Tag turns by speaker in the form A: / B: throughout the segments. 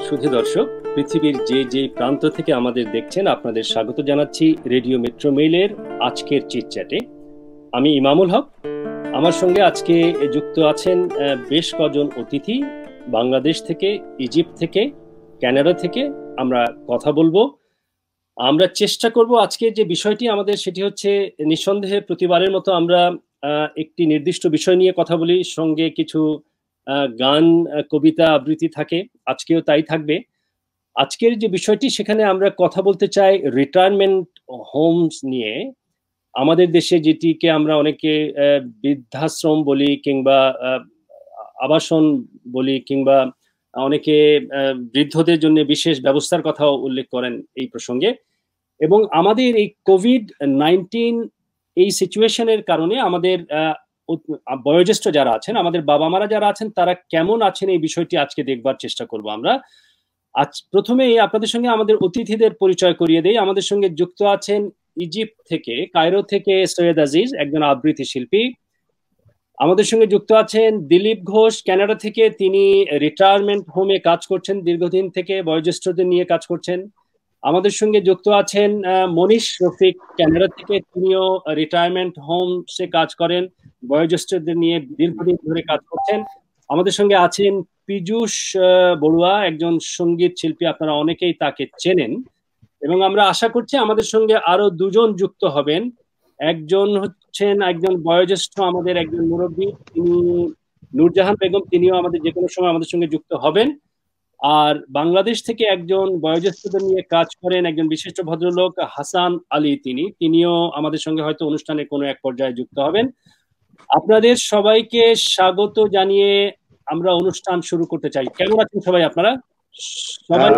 A: সুধী দর্শক, পৃথিবীর যে প্রান্ত থেকে আমাদের দেখছেন আপনাদের স্বাগত জানাচ্ছি রেডিও মেট্রো মেইলের আজকের চিটচ্যাটে। আমি ইমামুল হক। আমার সঙ্গে আজকে যুক্ত আছেন বেশ কজন অতিথি, বাংলাদেশ থেকে, ইজিপ্ট থেকে, কানাডা থেকে। আমরা কথা বলবো। আমরা চেষ্টা করব আজকে যে বিষয়টি আমাদের, সেটি হচ্ছে নিঃসন্দেহে প্রতিবারের মতো আমরা একটি নির্দিষ্ট বিষয় নিয়ে কথা বলি, সঙ্গে কিছু গান, কবিতা, আবৃত্তি থাকে। আজকেও তাই থাকবে। আজকের যে বিষয়টি, সেখানে আমরা কথা বলতে চাই রিটায়ারমেন্ট হোমস নিয়ে। আমাদের দেশে যেটিকে আমরা অনেকে বৃদ্ধাশ্রম বলি, কিংবা আবাসন বলি, কিংবা অনেকে বৃদ্ধদের জন্য বিশেষ ব্যবস্থার কথাও উল্লেখ করেন এই প্রসঙ্গে। এবং আমাদের এই কোভিড-19 এই সিচুয়েশনের কারণে আমাদের বয়োজ্যেষ্ঠ যারা আছেন, আমাদের বাবা মারা যারা আছেন, তারা কেমন আছেন এই বিষয়টি আজকে দেখবার চেষ্টা করব আমরা। আজ প্রথমে আপনাদের সঙ্গে আমাদের অতিথিদের পরিচয় করিয়ে দেই। আমাদের সঙ্গে যুক্ত আছেন ইজিপ্ট থেকে, কায়রো থেকে সৈয়দ আজিজ, একজন আবৃত্তি শিল্পী। আমাদের সঙ্গে যুক্ত আছেন দিলীপ ঘোষ, কানাডা থেকে। তিনি রিটায়ারমেন্ট হোমে কাজ করছেন, দীর্ঘদিন থেকে বয়োজ্যেষ্ঠদের নিয়ে কাজ করছেন। আমাদের সঙ্গে যুক্ত আছেন মনীষ রফিক, কানাডা থেকে। তিনিও রিটায়ারমেন্ট হোমসে কাজ করেন, বয়োজ্যেষ্ঠদের নিয়ে দীর্ঘদিন ধরে কাজ করছেন। আমাদের সঙ্গে আছেন পীযূষ বড়ুয়া, একজন সঙ্গীত শিল্পী। আপনারা অনেকেই তাকে চেনেন। এবং আমরা আশা করছি আমাদের সঙ্গে আরো দুজন যুক্ত হবেন। একজন হচ্ছেন একজন বয়োজ্যেষ্ঠ, আমাদের একজন মুরব্বী, তিনি নূরজাহান বেগম। তিনিও আমাদের যে কোনো সময় আমাদের সঙ্গে যুক্ত হবেন। আর বাংলাদেশ থেকে একজন বয়োজ্যেষ্ঠদের নিয়ে কাজ করেন, একজন বিশিষ্ট ভদ্রলোক হাসান আলী। তিনিও আমাদের সঙ্গে হয়তো অনুষ্ঠানে কোনো এক পর্যায়ে যুক্ত হবেন। আপনাদের সবাইকে স্বাগত জানিয়ে আমরা অনুষ্ঠান শুরু করতে চাই। কেমন আছেন সবাই আপনারা?
B: সবাই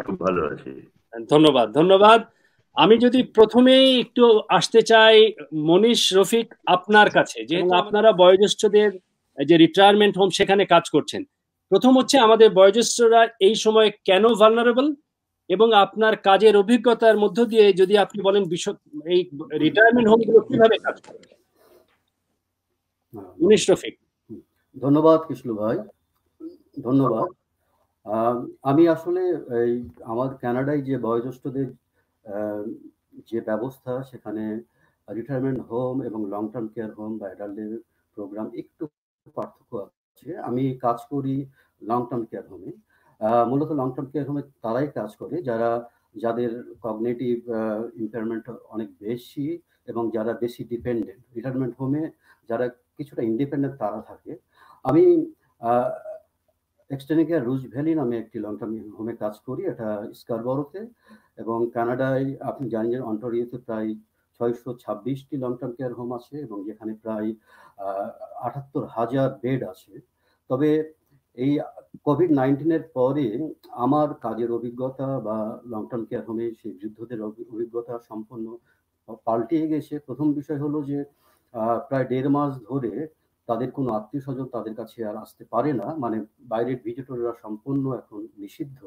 B: খুব ভালো আছি।
A: ধন্যবাদ, ধন্যবাদ। আমি যদি প্রথমেই একটু আসতে চাই মনীষ রফিক আপনার কাছে, যে আপনারা বয়োজ্যেষ্ঠদের যে রিটায়ারমেন্ট হোম সেখানে কাজ করছেন। প্রথম হচ্ছে, আমাদের বয়োজ্যেষ্ঠরা এই সময় কেন ভালনারেবল, এবং আপনার কাজের অভিজ্ঞতার মধ্য দিয়ে যদি আপনি বলেন এই রিটায়ারমেন্ট হোমগুলো কিভাবে কাজ করে। মনীষ রফিক।
C: ধন্যবাদ কৃষ্ণ ভাই, ধন্যবাদ। আমি আসলে এই আমার কানাডায় যে বয়োজ্যেষ্ঠদের যে ব্যবস্থা, সেখানে রিটায়ারমেন্ট হোম এবং লং টার্ম কেয়ার হোম বা অ্যাডাল্ট প্রোগ্রাম একটু পার্থক্য আছে। আমি কাজ করি লং টার্ম কেয়ার হোমে। মূলত লং টার্ম কেয়ার হোমে তারাই কাজ করে যাদের কগনিটিভ ইম্পেয়ারমেন্ট অনেক বেশি এবং যারা বেশি ডিপেন্ডেন্ট। রিটায়ারমেন্ট হোমে যারা কিছুটা ইন্ডিপেন্ডেন্ট তারা থাকে। আমি এক্সটেনিকা রুজ ভ্যালি নামে একটি লং টার্ম হোমে কাজ করি, এটা স্কারবরোতে। এবং কানাডায় আপনি জানেন যে অন্টারিওতে প্রায় 626টি লং টার্ম কেয়ার হোম আছে, এবং যেখানে প্রায় 78,000 বেড আছে। তবে এই কোভিড-19 পরে আমার কাজের অভিজ্ঞতা বা লং টার্ম কেয়ার হোমে সেই বৃদ্ধদের অভিজ্ঞতা সম্পূর্ণ পাল্টে গেছে। প্রথম বিষয় হলো যে প্রায় 1.5 মাস ধরে তাদের কোনো আত্মীয় স্বজন তাদের কাছে আর আসতে পারে না, মানে বাইরের ভিজিটররা সম্পূর্ণ এখন নিষিদ্ধ।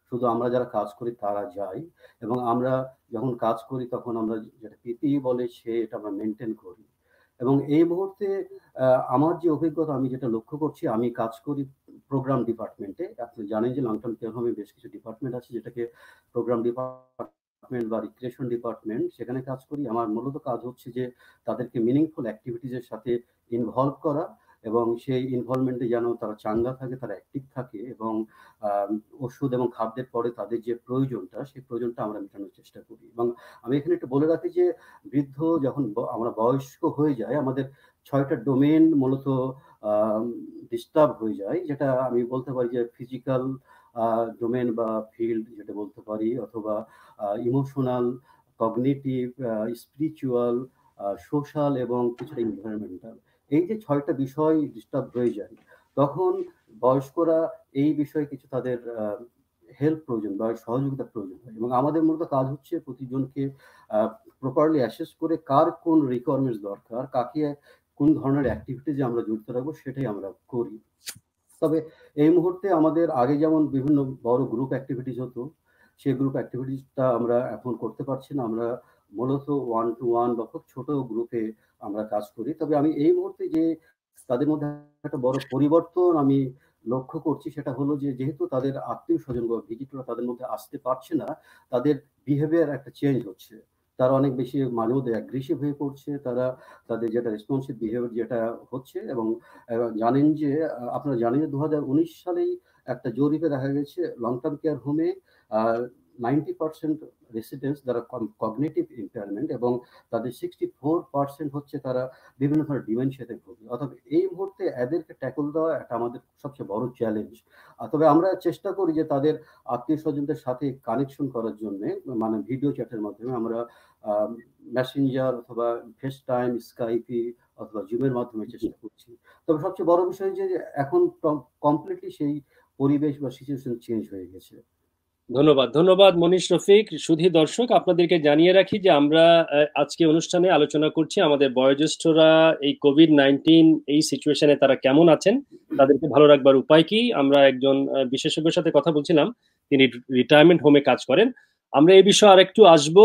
C: শুধু আমরা যারা কাজ করি তারা যাই, এবং আমরা যখন কাজ করি তখন আমরা যেটা পিপিই বলে এটা আমরা মেনটেন করি। এবং এই মুহূর্তে আমার যে অভিজ্ঞতা, আমি যেটা লক্ষ্য করছি, আমি কাজ করি প্রোগ্রাম ডিপার্টমেন্টে। আপনি জানেন যে লং টার্ম কেয়ার হোমে বেশ কিছু ডিপার্টমেন্ট আছে, যেটাকে প্রোগ্রাম ডিপার্টমেন্ট বা রিক্রিয়েশন ডিপার্টমেন্ট, সেখানে কাজ করি। আমার মূলত কাজ হচ্ছে যে তাদেরকে মিনিংফুল অ্যাক্টিভিটিজের সাথে ইনভলভ করা, এবং সেই ইনভলভমেন্টে যেন তারা চাঙ্গা থাকে, তারা অ্যাক্টিভ থাকে, এবং ওষুধ এবং খাদ্যের পরে তাদের যে প্রয়োজনটা, সেই প্রয়োজনটা আমরা মেটানোর চেষ্টা করি। এবং আমি এখানে একটু বলে রাখি যে বৃদ্ধ যখন আমরা বয়স্ক হয়ে যাই, আমাদের 6টা ডোমেন মূলত ডিস্টার্ব হয়ে যায়, যেটা আমি বলতে পারি যে ফিজিক্যাল ডোমেন বা ফিল্ড যেটা বলতে পারি, অথবা ইমোশনাল, কগনিটিভ, স্পিরিচুয়াল, সোশ্যাল এবং কিছুটা এনভায়রনমেন্টাল। এই যে 6টা বিষয় ডিস্টার্ব হয়ে যায়, তখন বয়স্করা এই বিষয়ে কিছু তাদের হেল্প প্রয়োজন বা সহযোগিতা প্রয়োজন হয়। এবং আমাদের মূলত কাজ হচ্ছে প্রতিজনকে প্রপারলি অ্যাসেস করে কার কোন রিকোয়ারমেন্টস দরকার, কাকে কোন ধরনের অ্যাক্টিভিটিজে আমরা যুক্ত রাখবো, সেটাই আমরা করি। তবে এই মুহূর্তে আমাদের আগে যেমন বিভিন্ন বড় গ্রুপ অ্যাক্টিভিটিস হতো, সেই গ্রুপ অ্যাক্টিভিটিসটা আমরা এখন করতে পারছি না। আমরা মূলত 1-to-1 বা খুব ছোট গ্রুপে আমরা কাজ করি। তবে আমি এই মুহূর্তে যে তাদের মধ্যে একটা বড় পরিবর্তন আমি লক্ষ্য করছি সেটা হলো যে যেহেতু তাদের আত্মীয় স্বজন বা ভিজিটররা তাদের মধ্যে আসতে পারছে না, তাদের বিহেভিয়ার একটা চেঞ্জ হচ্ছে। তারা অনেক বেশি মাঝে মধ্যে অ্যাগ্রেসিভ হয়ে পড়ছে, তারা তাদের যেটা রেসপন্সিভ বিহেভিয়ার যেটা হচ্ছে। এবং জানেন যে আপনারা জানেন যে 2019 সালেই একটা জরিপে দেখা গেছে লং টার্ম কেয়ার হোমে 90% রেসিডেন্টস যারা কগনিটিভ ইম্পেয়ারমেন্ট, এবং তাদের 64% হচ্ছে তারা বিভিন্ন ধরনের ডিমেনশিয়াতে ভোগে। অর্থাৎ এই মুহূর্তে এদেরকে ট্যাকল দেওয়া একটা আমাদের সবচেয়ে বড় চ্যালেঞ্জ। তবে আমরা চেষ্টা করি যে তাদের আত্মীয় স্বজনদের সাথে কানেকশন করার জন্য, মানে ভিডিও চ্যাটের মাধ্যমে আমরা মেসেঞ্জার অথবা ফেস টাইম, স্কাইপি অথবা জুমের মাধ্যমে চেষ্টা করছি। তবে সবচেয়ে বড় বিষয় যে এখন কমপ্লিটলি সেই পরিবেশ বা সিচুয়েশন চেঞ্জ হয়ে গেছে।
A: ধন্যবাদ, ধন্যবাদ মনীষ রফিক। সুধী দর্শক, আপনাদেরকে জানিয়ে রাখি যে আমরা আজকে অনুষ্ঠানে আলোচনা করছি আমাদের বয়োজ্যেষ্ঠরা এই কোভিড-19 এই সিচুয়েশনে তারা কেমন আছেন, তাদেরকে ভালো রাখবার উপায় কি। আমরা একজন বিশেষজ্ঞের সাথে কথা বলছিলাম, তিনি রিটায়ারমেন্ট হোমে কাজ করেন। আমরা এই বিষয়ে আরেকটু আসবো,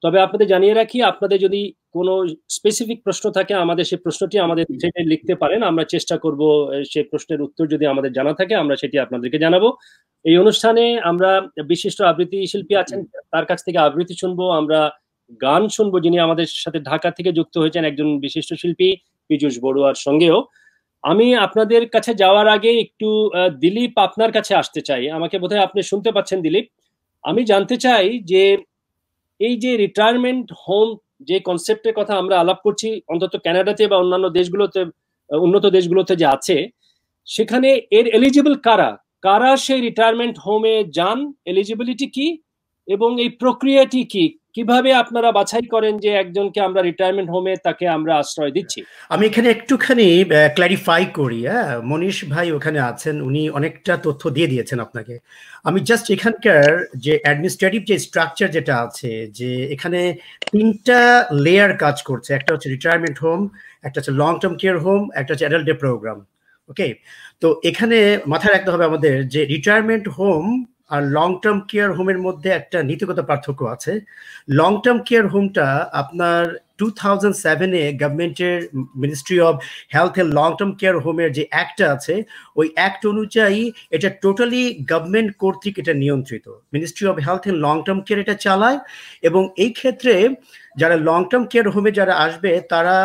A: তবে আপনাদের জানিয়ে রাখি আপনাদের যদি কোনো স্পেসিফিক প্রশ্ন থাকে আমাদের সেই প্রশ্নটি আমাদের লিখতে পারেন। আমরা চেষ্টা করব সেই প্রশ্নের উত্তর যদি আমাদের জানা থাকে আমরা সেটি আপনাদেরকে জানাবো। এই অনুষ্ঠানে আমরা বিশিষ্ট আবৃত্তি শিল্পী আছেন, তার কাছ থেকে আবৃত্তি শুনবো, আমরা গান শুনবো, যিনি আমাদের সাথে ঢাকা থেকে যুক্ত হয়েছেন একজন বিশিষ্ট শিল্পী পীযূষ বড়ুয়ার সঙ্গেও। আমি আপনাদের কাছে যাওয়ার আগে একটু দিলীপ আপনার কাছে আসতে চাই। আমাকে বোধহয় আপনি শুনতে পাচ্ছেন দিলীপ। আমি জানতে চাই যে এই যে রিটায়ারমেন্ট হোম যে কনসেপ্টের কথা আমরা আলাপ করছি, অন্তত কানাডাতে বা অন্যান্য দেশগুলোতে, উন্নত দেশগুলোতে যে আছে, সেখানে এর এলিজিবল কারা কারা সেই রিটায়ারমেন্ট হোমে যান, এলিজিবিলিটি কি এবং এই প্রক্রিয়াটি কি, কিভাবে আপনারা বাছাই করেন যে একজনকে আমরা রিটায়ারমেন্ট হোমে তাকে আমরা আশ্রয় দিচ্ছি?
D: আমি এখানে একটুখানি ক্ল্যারিফাই করি। মনীষ ভাই ওখানে আছেন, উনি অনেকটা তথ্য দিয়ে দিয়েছেন আপনাকে। আমি জাস্ট এখানকার যে অ্যাডমিনিস্ট্রেটিভ যে স্ট্রাকচার যেটা আছে, যে এখানে 3টা লেয়ার কাজ করছে। একটা হচ্ছে রিটায়ারমেন্ট হোম, একটা হচ্ছে লং টার্ম কেয়ার হোম, একটা হচ্ছে অ্যাডাল্ট ডে প্রোগ্রাম। ওকে, তো এখানে মাথায় রাখতে হবে আমাদের যে রিটায়ারমেন্ট হোম আর লং টার্ম কেয়ার হোমের মধ্যে একটা নীতিগত পার্থক্য আছে। লং টার্ম কেয়ার হোমটা আপনার 2007-এ গভর্নমেন্টের মিনিস্ট্রি অফ হেলথ এর লং টার্ম কেয়ার হোমের যে অ্যাক্টটা আছে, ওই অ্যাক্ট অনুযায়ী এটা টোটালি গভর্নমেন্ট কর্তৃক এটা নিয়ন্ত্রিত। মিনিস্ট্রি অফ হেলথ এর লং টার্ম কেয়ার এটা চালায়, এবং এই ক্ষেত্রে যারা লং টার্ম কেয়ার হোমে যারা আসবে তারা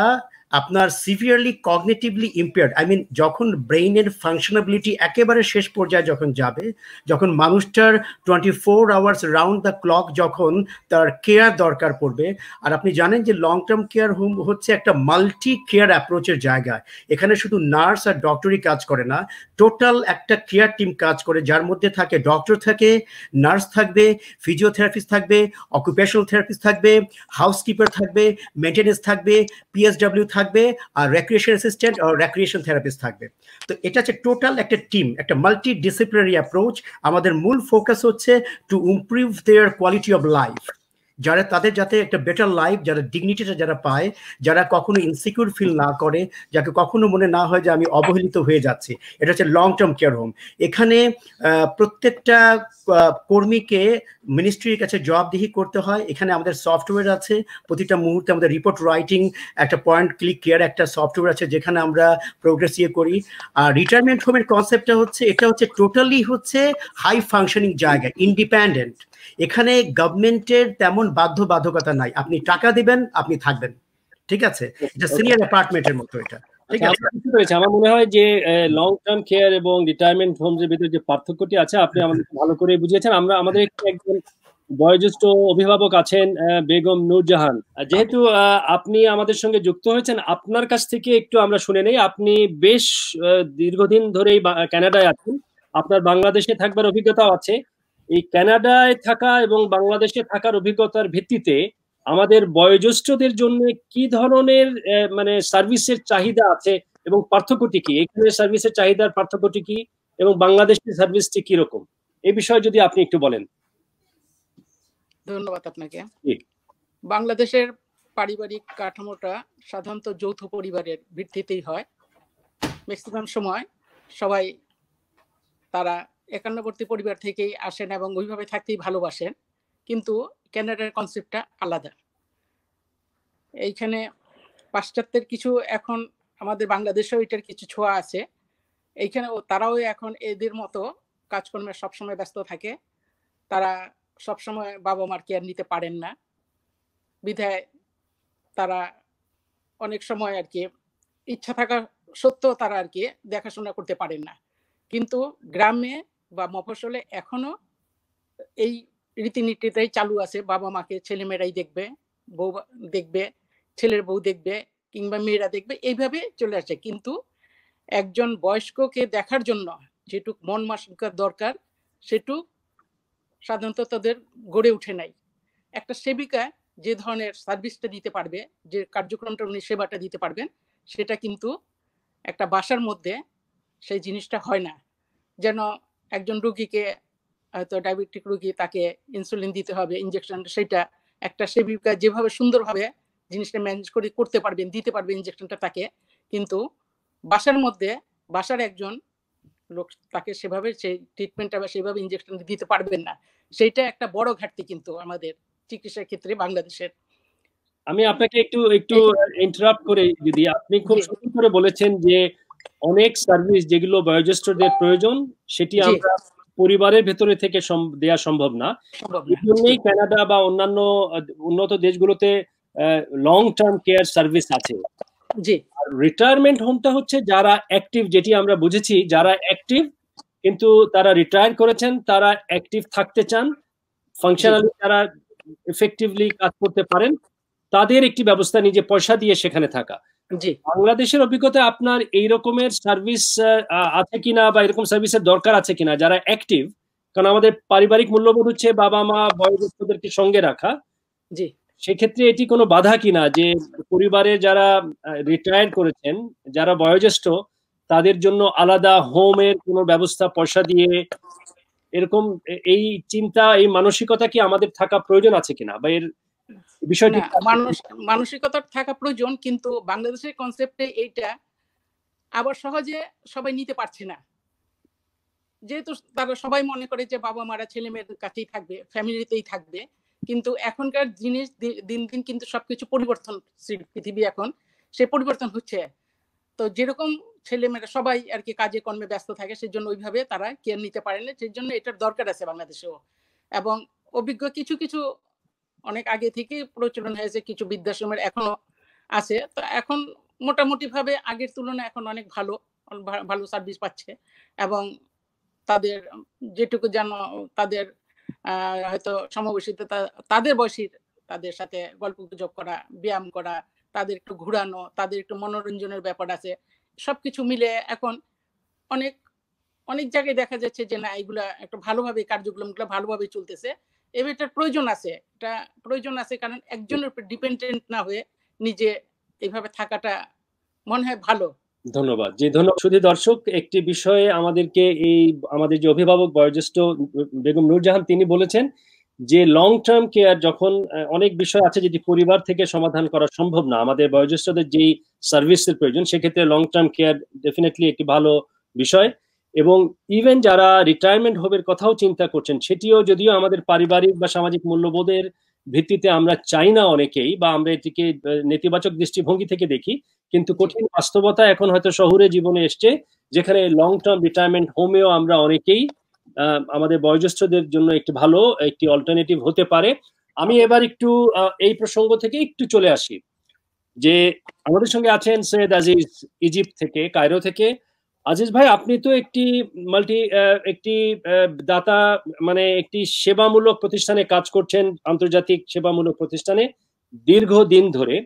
D: আপনার সিভিয়ারলি কগনিটিভলি ইম্পেয়ার্ড, আই মিন যখন ব্রেইনের ফাংশনাবিলিটি একেবারে শেষ পর্যায়ে যখন যাবে, যখন মানুষটার 24 আওয়ার্স রাউন্ড দ্য ক্লক যখন তার কেয়ার দরকার পড়বে। আর আপনি জানেন যে লং টার্ম কেয়ার হোম হচ্ছে একটা মাল্টি কেয়ার অ্যাপ্রোচের জায়গা। এখানে শুধু নার্স আর ডক্টরই কাজ করে না, টোটাল একটা কেয়ার টিম কাজ করে, যার মধ্যে থাকে ডক্টর থাকে, নার্স থাকবে, ফিজিওথেরাপিস্ট থাকবে, অকুপেশনাল থেরাপিস্ট থাকবে, হাউসকিপার থাকবে, মেনটেনেন্স থাকবে, পিএসডব্লিউ থাকবে, আর রেক্রিয়েশন অ্যাসিস্ট্যান্ট আর রেক্রিয়েশন থেরাপিস্ট থাকবে। তো এটা হচ্ছে টোটাল একটা টিম, একটা মাল্টি ডিসিপ্লিনারি অ্যাপ্রোচ। আমাদের মূল ফোকাস হচ্ছে to improve there quality of life, যারা তাদের যাতে একটা বেটার লাইফ, যারা ডিগনিটিটা যারা পায়, যারা কখনো ইনসিকিউর ফিল না করে, যাকে কখনো মনে না হয় যে আমি অবহেলিত হয়ে যাচ্ছি। এটা হচ্ছে লং টার্ম কেয়ার হোম। এখানে প্রত্যেকটা কর্মীকে মিনিস্ট্রির কাছে জবাবদিহি করতে হয়। এখানে আমাদের সফটওয়্যার আছে, প্রতিটা মুহূর্তে আমাদের রিপোর্ট রাইটিং একটা পয়েন্ট ক্লিক কেয়ার একটা সফটওয়্যার আছে, যেখানে আমরা প্রোগ্রেস করি। আর রিটায়ারমেন্ট হোমের কনসেপ্টটা হচ্ছে, এটা হচ্ছে টোটালি হচ্ছে হাই ফাংশনিং জায়গা, ইন্ডিপেন্ডেন্ট। এখানে গভর্নমেন্টের তেমন বাধ্যবাধকতা নাই, আপনি টাকা দিবেন, আপনি থাকবেন, ঠিক আছে? এটা সিনিয়র অ্যাপার্টমেন্টের মতো এটা, ঠিক আছে?
A: আমার মনে হয় যে লং টার্ম কেয়ার এবং রিটায়ারমেন্ট হোমস এর ভিতরে যে পার্থক্যটি আছে আপনি আমাদের ভালো করে বুঝিয়েছেন। আমরা আমাদের একজন বয়োজ্যেষ্ঠ অভিভাবক আছেন বেগম নূরজাহান, যেহেতু আপনি আমাদের সঙ্গে যুক্ত হয়েছেন, আপনার কাছ থেকে একটু আমরা শুনে নেই। আপনি বেশ দীর্ঘদিন ধরেই কানাডায় আছেন, আপনার বাংলাদেশে থাকবার অভিজ্ঞতাও আছে। এই কানাডায় থাকা এবং বাংলাদেশে থাকার অভিজ্ঞতার ভিত্তিতে আমাদের বয়োজ্যেষ্ঠদের জন্য কি ধরনের মানে সার্ভিসের চাহিদা আছে এবং পার্থক্যটি কি, এখানে সার্ভিসের চাহিদার পার্থক্যটি কি এবং বাংলাদেশের সার্ভিসটি কি রকম, এই বিষয়ে যদি আপনি একটু বলেন।
E: ধন্যবাদ আপনাকে। বাংলাদেশের পারিবারিক কাঠামোটা সাধারণত যৌথ পরিবারের ভিত্তিতেই হয়। ম্যাক্সিমাম সময় সবাই তারা একান্নবর্তী পরিবার থেকেই আসেন এবং ওইভাবে থাকতেই ভালোবাসেন, কিন্তু ক্যানাডার কনসেপ্টটা আলাদা। এইখানে পাশ্চাত্যের কিছু, এখন আমাদের বাংলাদেশেও এটার কিছু ছোঁয়া আছে। এইখানে তারাও এখন এদের মতো কাজকর্মে সবসময় ব্যস্ত থাকে, তারা সবসময় বাবা মার কেয়ার নিতে পারেন না, বিধায় তারা অনেক সময় আর কি ইচ্ছা থাকা সত্ত্বেও তারা আর কি দেখাশোনা করতে পারেন না। কিন্তু গ্রামে বা মফস্বলে এখনো এই রীতিনীতিটাই চালু আছে, বাবা মাকে ছেলেমেয়েরাই দেখবে, বউ দেখবে, ছেলের বউ দেখবে কিংবা মেয়েরা দেখবে, এইভাবে চলে আসে। কিন্তু একজন বয়স্ককে দেখার জন্য যেটুক মন মানসিকতার দরকার সেটুক সাধারণত তাদের গড়ে উঠে নাই। একটা সেবিকা যে ধরনের সার্ভিসটা দিতে পারবে, যে কার্যক্রমটা উনি সেবাটা দিতে পারবেন, সেটা কিন্তু একটা বাসার মধ্যে সেই জিনিসটা হয় না। যেন একজন রুগীকে, হয়তো ডায়াবেটিক রুগী, তাকে ইনসুলিন দিতে হবে, ইনজেকশন, সেটা একটা সেবিকা যেভাবে সুন্দরভাবে জিনিসটা ম্যানেজ করে করতে পারবেন, দিতে পারবে ইনজেকশনটা তাকে, কিন্তু বাসার মধ্যে বাসার একজন লোক তাকে সেভাবে সেই ট্রিটমেন্টটা বা সেভাবে ইনজেকশন দিতে পারবেন না। সেইটা একটা বড় ঘাটতি কিন্তু আমাদের চিকিৎসার ক্ষেত্রে বাংলাদেশের।
A: আমি আপনাকে একটু ইন্টারাপ্ট করে, যদি আপনি খুব সুন্দর করে বলেছেন যে অনেক সার্ভিস যেগুলো বয়োজ্যেষ্ঠদের প্রয়োজন সেটি আমরা পরিবারের ভেতরে থেকে দেয়া সম্ভব না। এই জন্যই কানাডা বা অন্যান্য উন্নত দেশগুলোতে লং টার্ম কেয়ার সার্ভিস আছে।
E: জি,
A: রিটায়ারমেন্ট হোমটা হচ্ছে যারা অ্যাক্টিভ, যেটি আমরা বুঝেছি, যারা অ্যাক্টিভ কিন্তু তারা রিটায়ার করেছেন, তারা অ্যাক্টিভ থাকতে চান, ফাংশনালি তারা এফেক্টিভলি কাজ করতে পারেন, তাদের একটি ব্যবস্থা, নিজে পয়সা দিয়ে সেখানে থাকা। বাংলাদেশের অভিজ্ঞতা আপনার এই রকমের সার্ভিস আছে কিনা, বা এরকম সার্ভিসের দরকার আছে কিনা যারা অ্যাক্টিভ? কারণ আমাদের পারিবারিক মূল্যবোধ হচ্ছে বাবা মা বয়োজ্যেষ্ঠদেরকে সঙ্গে রাখা।
E: জি,
A: সেক্ষেত্রে এটি কোনো বাধা কিনা যে পরিবারে যারা রিটায়ার করেছেন, যারা বয়োজ্যেষ্ঠ, তাদের জন্য আলাদা হোমের কোনো ব্যবস্থা পয়সা দিয়ে, এরকম এই চিন্তা, এই মানসিকতা কি আমাদের থাকা প্রয়োজন আছে কিনা, বা এর বিষয়টি?
E: মানসিকতা থাকা প্রয়োজন, কিন্তু বাংলাদেশের কনসেপ্টে এইটা আবার সহজে সবাই নিতে পারছে না। যেহেতু তারা সবাই মনে করে যে বাবা মারা ছেলে মেয়েদের কাছেই থাকবে, ফ্যামিলিতেই থাকবে, কিন্তু এখনকার জিনিস দিন দিন কিন্তু সবকিছু পরিবর্তনশীল পৃথিবী, এখন সে পরিবর্তন হচ্ছে। তো যেরকম ছেলে মেয়েরা সবাই আর কি কাজে কর্মে ব্যস্ত থাকে, সেই জন্য ওইভাবে তারা কেয়ার নিতে পারে না। সেই জন্য এটার দরকার আছে বাংলাদেশেও। এবং অভিজ্ঞ কিছু কিছু অনেক আগে থেকে প্রচলন হয়েছে, কিছু বৃদ্ধাশ্রমের এখনো আছে। তো এখন মোটামুটি ভাবে আগের তুলনায় এখন অনেক ভালো ভালো সার্ভিস পাচ্ছে, এবং তাদের যেটুকু যেন তাদের হয়তো সমবয়সীতে তাদের বয়সীর তাদের সাথে গল্প গুজব করা, ব্যায়াম করা, তাদের একটু ঘুরানো, তাদের একটু মনোরঞ্জনের ব্যাপার আছে, সবকিছু মিলে এখন অনেক অনেক জায়গায় দেখা যাচ্ছে যে না, এগুলা একটা ভালোভাবে কার্যক্রমগুলো ভালোভাবে চলতেছে। এটার প্রয়োজন আছে, এটা প্রয়োজন আছে, কারণ একজনের উপর ডিপেন্ডেন্ট না হয়ে নিজে এইভাবে থাকাটা মনে হয় ভালো।
A: ধন্যবাদ। জি, ধন্যবাদ। শুধু দর্শক, একটি বিষয়ে আমাদেরকে আমাদের যে অভিভাবক বয়োজ্যেষ্ঠ বেগম নূরজাহান, তিনি বলেছেন যে লং টার্ম কেয়ার যখন অনেক বিষয় আছে যেটি পরিবার থেকে সমাধান করা সম্ভব না, আমাদের বয়োজ্যেষ্ঠদের যেই সার্ভিসের প্রয়োজন, সেক্ষেত্রে লং টার্ম কেয়ার ডেফিনেটলি একটি ভালো বিষয়। এবং ইভেন যারা রিটায়ারমেন্ট হোমের কথাও চিন্তা করছেন, সেটিও যদিও আমাদের পারিবারিক বা সামাজিক মূল্যবোধের ভিত্তিতে আমরা চাই না অনেকেই, বা আমরা এটিকে নেতিবাচক দৃষ্টিভঙ্গি থেকে দেখি, কিন্তু কঠিন বাস্তবতা এখন হয়তো শহুরে জীবনে এসছে, যেখানে লং টার্ম রিটায়ারমেন্ট হোমেও আমরা অনেকেই আমাদের বয়োজ্যেষ্ঠদের জন্য একটি ভালো একটি অল্টারনেটিভ হতে পারে। আমি এবার একটু এই প্রসঙ্গ থেকে একটু চলে আসি, যে আমাদের সঙ্গে আছেন সৈয়দ আজিজ, ইজিপ্ট থেকে, কায়রো থেকে। আজিজ ভাই, আপনি তো একটি একটি দাতা, মানে একটি সেবামূলক প্রতিষ্ঠানে কাজ করছেন, আন্তর্জাতিক সেবামূলক প্রতিষ্ঠানে দীর্ঘদিন ধরে।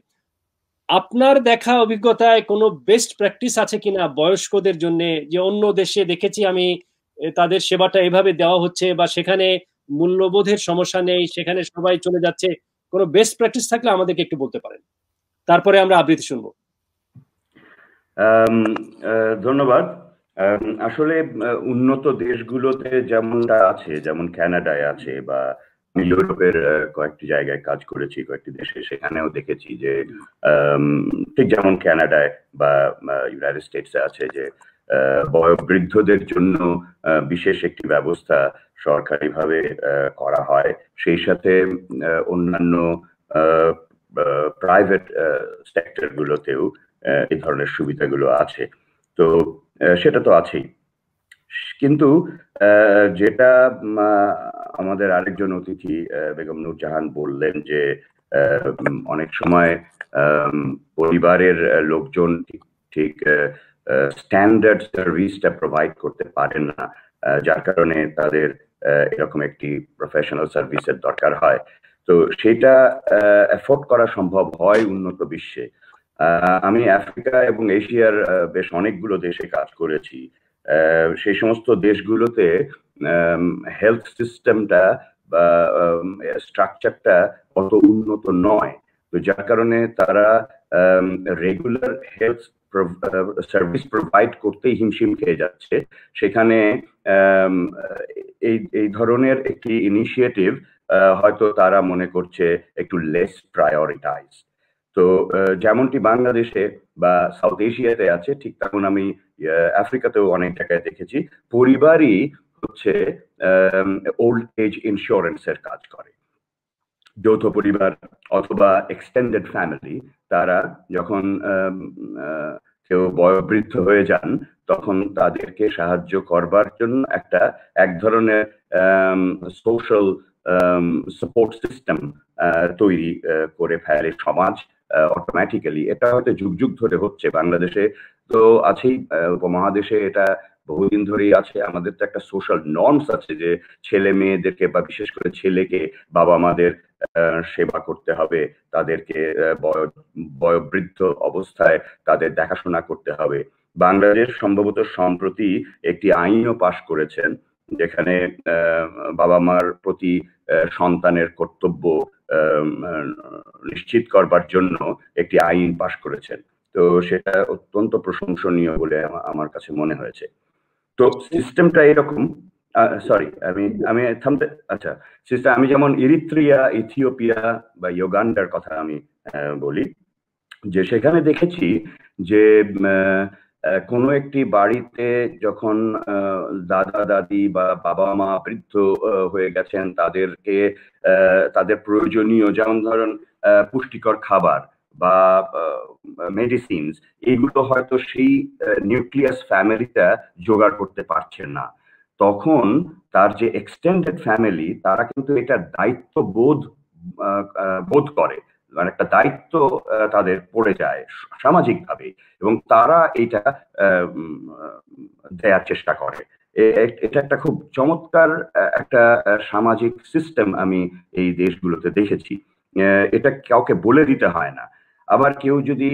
A: আপনার দেখা অভিজ্ঞতায় কোনো বেস্ট প্র্যাকটিস আছে কিনা বয়স্কদের জন্য, যে অন্য দেশে দেখেছি আমি তাদের সেবাটা এভাবে দেওয়া হচ্ছে, বা সেখানে মূল্যবোধের সমস্যা নেই, সেখানে সবাই চলে যাচ্ছে, কোনো বেস্ট প্র্যাকটিস থাকলে আমাদেরকে একটু বলতে পারেন, তারপরে আমরা আবৃত্তি শুনবো।
B: ধন্যবাদ। আসলে উন্নত দেশগুলোতে যেমনটা আছে, যেমন কানাডায় আছে, বা ইউরোপের কয়েকটি জায়গায় কাজ করেছি, কয়েকটি দেশে, সেখানেও দেখেছি যে ঠিক যেমন কানাডায় বা ইউনাইটেড স্টেটসে আছে, যে বয়োবৃদ্ধদের জন্য বিশেষ একটি ব্যবস্থা সরকারিভাবে করা হয়। সেই সাথে অন্যান্য প্রাইভেট সেক্টর গুলোতেও এই ধরনের সুবিধাগুলো আছে। তো সেটা তো আছেই, কিন্তু যেটা আমাদের আরেকজন অতিথি বেগম নূরজাহান বললেন যে অনেক সময় পরিবারের লোকজন ঠিক স্ট্যান্ডার্ড সার্ভিসটা প্রোভাইড করতে পারেন না, যার কারণে তাদের এরকম একটি প্রফেশনাল সার্ভিসের দরকার হয়। তো সেটা এফোর্ড করা সম্ভব হয় উন্নত বিশ্বে। আমি আফ্রিকা এবং এশিয়ার বেশ অনেকগুলো দেশে কাজ করেছি। সেই সমস্ত দেশগুলোতে হেলথ সিস্টেমটা বা স্ট্রাকচারটা অত উন্নত নয়, তো যার কারণে তারা রেগুলার হেলথ সার্ভিস প্রোভাইড করতেই হিমশিম খেয়ে যাচ্ছে। সেখানে এই ধরনের একটি ইনিশিয়েটিভ হয়তো তারা মনে করছে একটু লেস প্রায়োরিটাইজ। তো যেমনটি বাংলাদেশে বা সাউথ এশিয়াতে আছে, ঠিক তেমন আমি আফ্রিকাতেও অনেক জায়গায় দেখেছি পরিবারই হচ্ছে ওল্ড এজ ইন্স্যুরেন্সের কাজ করে। যৌথ পরিবার অথবা এক্সটেন্ডেড ফ্যামিলি, তারা যখন কেউ বয়োবৃদ্ধ হয়ে যান তখন তাদেরকে সাহায্য করবার জন্য এক ধরনের সোশ্যাল সাপোর্ট সিস্টেম তৈরি করে ফেলে সমাজ অটোমেটিক্যালি। এটা হয়তো যুগ যুগ ধরে হচ্ছে, বাংলাদেশে তো আছেই, উপমহাদেশে এটা বহুদিন ধরেই আছে। আমাদের তো একটা সোশ্যাল নর্মস আছে যে ছেলে মেয়েদেরকে বা বিশেষ করে ছেলেকে বাবা মাদের সেবা করতে হবে, তাদেরকে বয়োবৃদ্ধ অবস্থায় তাদের দেখাশোনা করতে হবে। বাংলাদেশ সম্ভবত সম্প্রতি একটি আইনও পাশ করেছেন যেখানে বাবা মার প্রতি সন্তানের কর্তব্য নিশ্চিত করবার জন্য একটি আইন পাশ করেছেন। তো সেটা অত্যন্ত প্রশংসনীয় বলে আমার কাছে মনে হয়েছে। তো সিস্টেমটা এরকম, সরি আমি থামতে, আচ্ছা সিস্টেম, আমি যেমন ইরিত্রিয়া, ইথিওপিয়া বা ইউগান্ডার কথা আমি বলি, যে সেখানে দেখেছি যে কোনো একটি বাড়িতে যখন দাদা দাদি বা বাবা মা বৃদ্ধ হয়ে গেছেন, তাদেরকে তাদের প্রয়োজনীয় যেমন ধরুন পুষ্টিকর খাবার বা মেডিসিনস, এগুলো হয়তো সেই নিউক্লিয়াস ফ্যামিলিটা জোগাড় করতে পারছেন না। তখন তার যে এক্সটেন্ডেড ফ্যামিলি, তারা কিন্তু এটা দায়িত্ব বোধ করে, মানে একটা দায়িত্ব তাদের পড়ে যায় সামাজিকভাবে, এবং তারা এটা দেওয়ার চেষ্টা করে। এটা একটা খুব চমৎকার একটা সামাজিক সিস্টেম আমি এই দেশগুলোতে দেখেছি। এটা কাউকে বলে দিতে হয় না। আবার কেউ যদি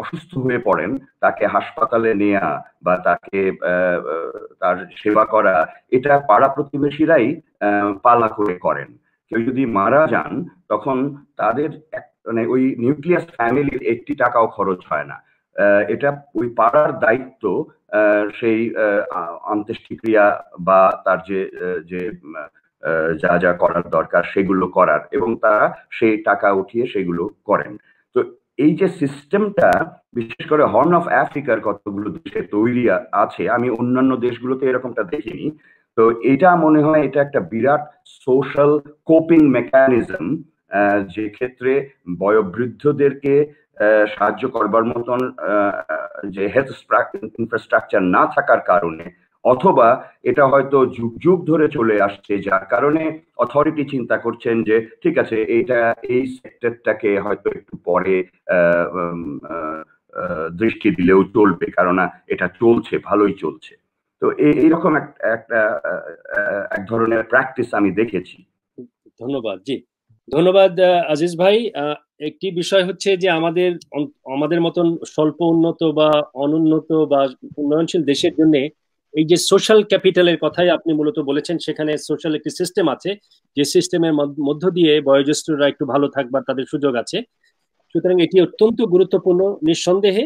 B: অসুস্থ হয়ে পড়েন, তাকে হাসপাতালে নেওয়া বা তাকে তার সেবা করা, এটা পাড়া প্রতিবেশীরাই পালা করে করেন। কেউ যদি মারা যান, তখন তাদের মানে ওই নিউক্লিয়াস ফ্যামিলির 1 টাকাও খরচ হয় না। এটা ওই পাড়ার দায়িত্ব সেই অন্ত্যেষ্টিক্রিয়া বা তার যে যা যা করার দরকার সেগুলো করার, এবং তারা সেই টাকা উঠিয়ে সেগুলো করেন। তো এই যে সিস্টেমটা বিশেষ করে হর্ন অফ আফ্রিকার কতগুলো দেশে তৈরি আছে, আমি অন্যান্য দেশগুলোতে এরকমটা দেখিনি। তো এটা মনে হয় এটা একটা বিরাট সোশ্যাল কোপিং মেকানিজম, যে ক্ষেত্রে বয়োবৃদ্ধদেরকে সাহায্য করবার মতন যে হেলথ ইনফ্রাস্ট্রাকচার না থাকার কারণে, অথবা এটা হয়তো যুগ যুগ ধরে চলে আসছে, যার কারণে অথরিটি চিন্তা করছেন যে ঠিক আছে, এই সেক্টরটাকে হয়তো একটু পরে দৃষ্টি দিলেও চলবে, কারণ এটা চলছে, ভালোই চলছে। তো এইরকম এক ধরনের প্র্যাকটিস আমি দেখেছি।
A: ধন্যবাদ। জি, ধন্যবাদ আজিজ ভাই। একটি বিষয় হচ্ছে যে আমাদের মতন স্বল্প উন্নত বা অনুন্নত বা উন্নয়নশীল দেশের জন্য এই যে সোশ্যাল ক্যাপিটালের কথাই আপনি মূলত বলেছেন, সেখানে সোশ্যাল একটি সিস্টেম আছে, যে সিস্টেমের মধ্য দিয়ে বয়োজ্যেষ্ঠরা একটু ভালো থাকবার তাদের সুযোগ আছে। সুতরাং এটি অত্যন্ত গুরুত্বপূর্ণ নিঃসন্দেহে।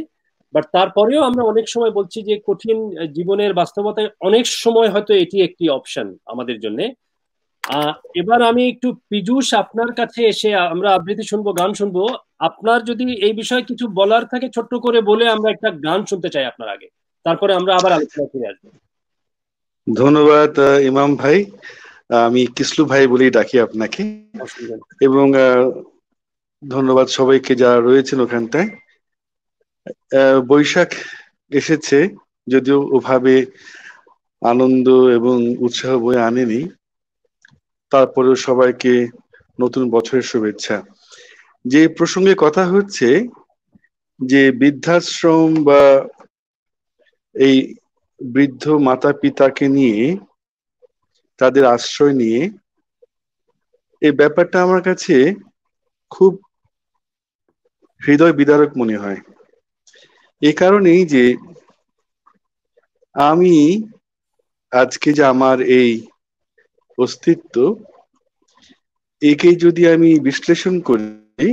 A: বাট তারপরেও আমরা অনেক সময় বলছি যে কঠিন জীবনের বাস্তবতায় অনেক সময় হয়তো এটি একটি অপশন আমাদের জন্য। এবার আমি একটু পীযূষ আপনার কাছে এসে আমরা আবৃত্তি শুনবো, গান শুনবো। আপনার যদি এই বিষয়ে কিছু বলার থাকে ছোট্ট করে বলে আমরা একটা গান শুনতে চাই আপনার আগে, তারপরে আমরা আবার আলোচনা ফিরে আসবো।
F: ধন্যবাদ ইমাম ভাই, আমি কিসলু ভাই বলেই ডাকি আপনাকে, এবং ধন্যবাদ সবাইকে যারা রয়েছেন ওখানটায়। বৈশাখ এসেছে, যদিও ওভাবে আনন্দ এবং উৎসাহ বয়ে আনেনি, তারপরেও সবাইকে নতুন বছরের শুভেচ্ছা। যে প্রসঙ্গে কথা হচ্ছে যে বৃদ্ধাশ্রম বা এই বৃদ্ধ মাতা পিতাকে নিয়ে, তাদের আশ্রয় নিয়ে, এই ব্যাপারটা আমার কাছে খুব হৃদয় বিদারক মনে হয়। এ কারণেই যে আমি আজকে যে আমার এই অস্তিত্ব, একে যদি আমি বিশ্লেষণ করি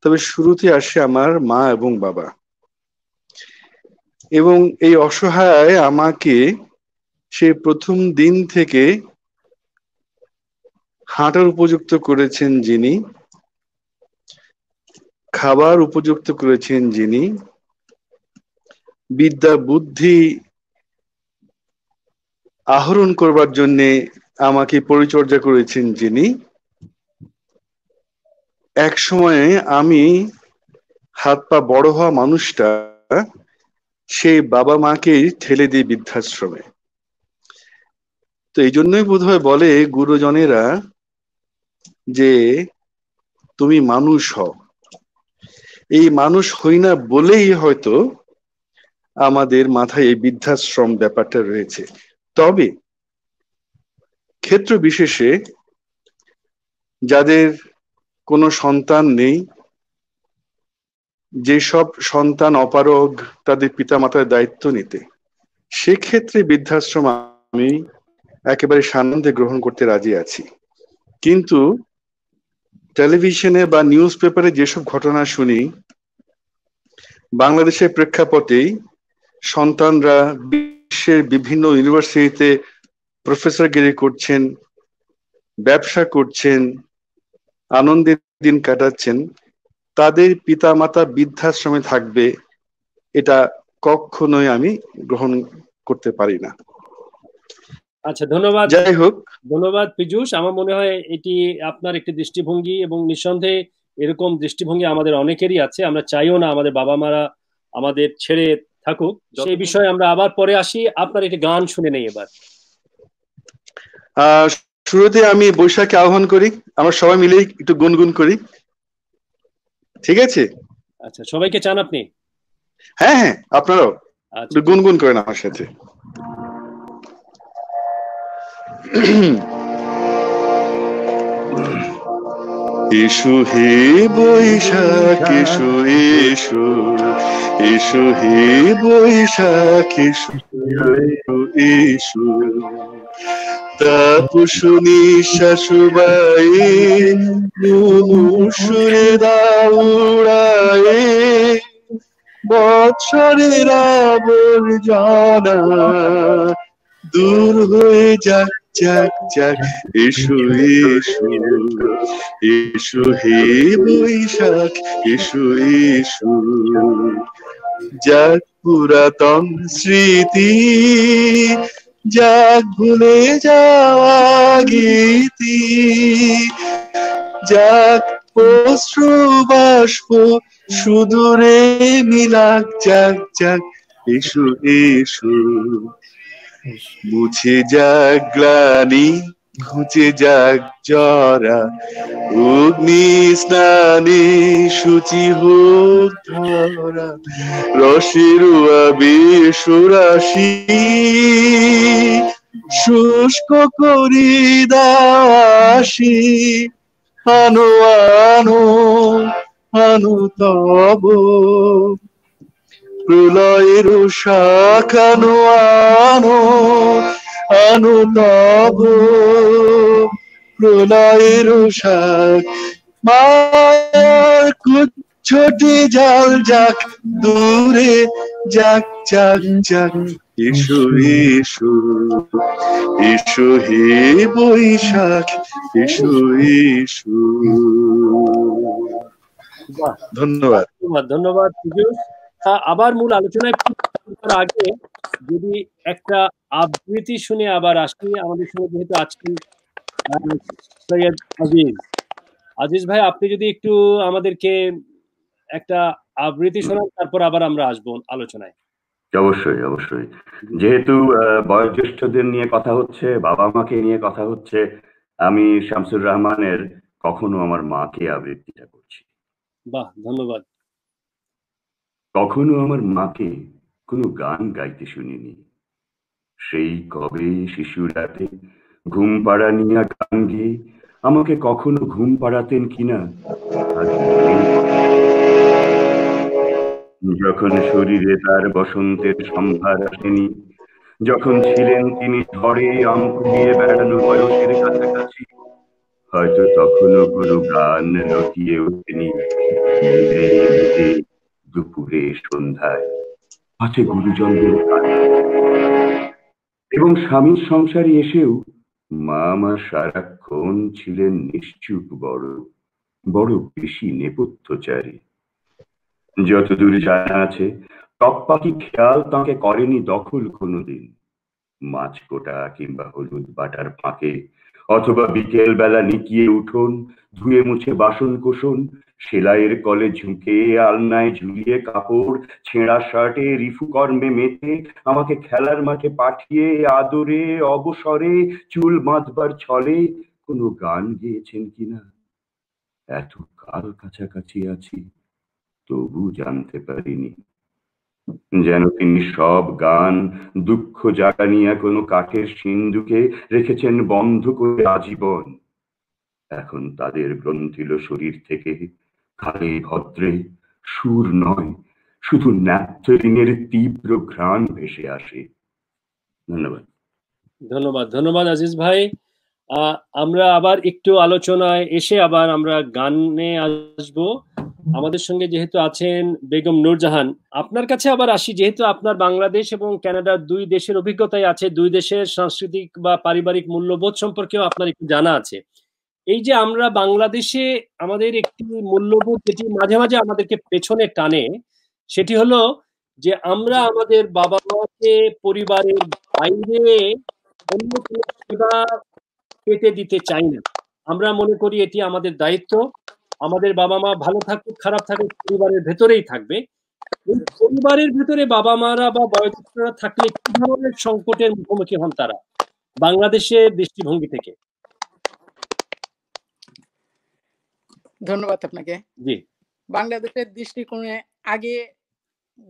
F: তবে শুরুতে আসে আমার মা এবং বাবা, এবং এই অসহায় আমাকে সে প্রথম দিন থেকে হাঁটার উপযুক্ত করেছেন যিনি, খাবার উপযুক্ত করেছেন যিনি, বিদ্যা বুদ্ধি আহরণ করবার জন্য আমাকে পরিচর্যা করেছেন যিনি, এক সময়ে আমি হাত পা বড় হওয়া মানুষটা সেই বাবা মাকে ঠেলে দিই বৃদ্ধাশ্রমে। তো এই জন্যই বোধহয় বলে গুরুজনেরা যে তুমি মানুষ হও। এই মানুষ হই না বলেই হয়তো আমাদের মাথায় এই বৃদ্ধাশ্রম ব্যাপারটা রয়েছে। তবে ক্ষেত্র বিশেষে যাদের কোনো সন্তান নেই, যেসব সন্তান অপারগ তাদের পিতামাতার দায়িত্ব নিতে, সেক্ষেত্রে বৃদ্ধাশ্রম আমি একেবারে সানন্দে গ্রহণ করতে রাজি আছি। কিন্তু টেলিভিশনে বা নিউজ পেপারে যেসব ঘটনা শুনি, বাংলাদেশের প্রেক্ষাপটেই সন্তানরা বিশ্বের বিভিন্ন ইউনিভার্সিটিতে প্রফেসরগিরি করছেন, ব্যবসা করছেন, আনন্দের দিন কাটাচ্ছেন, তাদের পিতামাতা বৃদ্ধাশ্রমে থাকবে, এটা কখনোই আমি গ্রহণ করতে পারি না।
A: আচ্ছা, ধন্যবাদ।
F: যাই হোক,
A: ধন্যবাদ পীযূষ। আমার মনে হয় এটি আপনার একটি দৃষ্টিভঙ্গি, এবং নিঃসন্দেহে এরকম দৃষ্টিভঙ্গি আমাদের অনেকেরই আছে। আমরা চাইও না আমাদের বাবা মারা আমাদের ছেড়ে থাকুক। সেই বিষয়ে আমরা আবার পরে আসি। আপনার একটি গান শুনে নেই এবার।
F: শুরুতে আমি বৈশাখকে আহ্বান করি, আমরা সবাই মিলে একটু গুনগুন করি, ঠিক আছে?
A: আচ্ছা, সবাইকে চান আপনি?
F: হ্যাঁ হ্যাঁ, আপনারাও একটু গুনগুন করেন আমার সাথে। এসো হে বৈশাখ এসো এসো, এসো হে বৈশাখ এসো এসো, তাপসী শাশুবায়ে সুরে দাউড়ায়ে, বৎসরের আবর্জনা দূর হয়ে যাক যাক যাক। এসো এসো এসো হে বৈশাখ এসো এসো, যাক পুরাতন স্মৃতি, যাক ভুলে যাওয়া গীতি, যাক অশ্রু বাষ্প সুদূরে মিলাক যাক যাক। এসো এসো, মুছে যাক গ্লানি ঘুচে যাক জরা, অগ্নি স্নানে শুচি হোক ধরা, রসের আবির সুরাশি শুষ্ক করি দাসী, আনো আনো আনো তব প্রলয়ের শাখ, আনো আনো আনো তব প্রলয়ের শাখ, মায়ার কুচ্ছটি জাল যাক দূরে যাক যাক যাক। এসো এসো এসো হে বৈশাখ এসো এসো। ধন্যবাদ।
A: ধন্যবাদ পীযূষ। আবার মূল আলোচনায় আগে যদি একটা আবৃত্তি শুনে আবার আসি। আমাদের সঙ্গে যেহেতু আছেন সৈয়দ আজিজ, আজিজ ভাই, আপনি যদি একটু আমাদেরকে একটা আবৃত্তি শোনান, তারপর আবার আমরা আসবো আলোচনায়।
B: অবশ্যই অবশ্যই, যেহেতু বয়োজ্যেষ্ঠদের নিয়ে কথা হচ্ছে, বাবা মাকে নিয়ে কথা হচ্ছে, আমি শামসুর রহমানের কখনো আমার মাকে আবৃত্তিটা করছি।
A: বাহ, ধন্যবাদ।
B: কখনো আমার মাকে কোনো গান গাইতে শুনিনি, সেই কবে শিশু রাতে ঘুম পাড়ানিয়া গান গেয়ে আমাকে কখনো ঘুম পাড়াতেন কিনা আজ মনেই পড়ে। যখন শরীরে তার বসন্তের সম্ভার আসেনি, যখন ছিলেন তিনি ঝড়ে আম কুড়িয়ে বেড়ানো বয়সের কাছাকাছি, হয়তো তখনও কোনো গান লটিয়ে ওঠেনি নীড়ে নীড়ে, দুপুরে সন্ধ্যায় আছে গুরুজনদের গান। এবং স্বামীর সংসারে এসেও মা আমার সারাক্ষণ ছিলেন নিশ্চুপ, বড় বড় বেশি নেপথ্যচারী। যতদূর জানা আছে, টকপাকি খেয়াল তাকে করেনি দখল কোনোদিন। মাছ কোটা কিংবা হলুদ বাটার ফাঁকে, অথবা বিকেল বেলা নিকিয়ে উঠোন, ধুয়ে মুছে বাসন কোসন, সেলাইয়ের কলে ঝুঁকে আলনায় ঝুলিয়ে কাপড়, ছেঁড়া শার্টে রিফু কর্মে মেতে আমাকে খেলার মাঠে পাঠিয়ে আদরে অবসরে চুল বাঁধবার ছলে কোনো গান গেয়েছেন কিনা। এত কাল কাছাকাছি আছি, তবু জানতে পারিনি যেন তিনি সব গান দুঃখ জাগানিয়া কোনো কাঠের সিন্ধুকে রেখেছেন বন্ধ করে আজীবন। এখন তাদের গ্রন্থিল শরীর থেকে কালে ভদ্রে সুর নয়, শুধু ন্যাপথলিনের তীব্র ঘ্রাণ ভেসে আসে। ধন্যবাদ।
A: ধন্যবাদ, ধন্যবাদ আজিজ ভাই। আমরা আবার একটু আলোচনায় এসে আবার আমরা গানে আসবো। আমাদের সঙ্গে যেহেতু আছেন বেগম নূরজাহান, আপনার কাছে আবার আসি। যেহেতু আপনার বাংলাদেশ এবং কানাডা দুই দেশের অভিজ্ঞতাই আছে, দুই দেশের সাংস্কৃতিক বা পারিবারিক মূল্যবোধ সম্পর্কেও আপনার একটু জানা আছে। এই যে আমরা বাংলাদেশে আমাদের একটি মূল্যবোধ যেটি মাঝে মাঝে আমাদেরকে পেছনে টানে, সেটি হলো যে আমরা আমাদের বাবা মাকে পরিবারের বাইরে অন্য কোনো সেবা পেতে দিতে চাই না। আমরা মনে করি এটি আমাদের দায়িত্ব, আমাদের বাবা মা ভালো থাকুক খারাপ থাকুক পরিবারের ভেতরেই থাকবে। এই পরিবারের ভেতরে বাবা মারা বা বয়োজ্যেষ্ঠরা থাকলে কি ধরনের সংকটের মুখোমুখি হন তারা বাংলাদেশের দৃষ্টিভঙ্গি থেকে?
E: ধন্যবাদ আপনাকে।
A: জি,
E: বাংলাদেশের দৃষ্টিকোণে আগে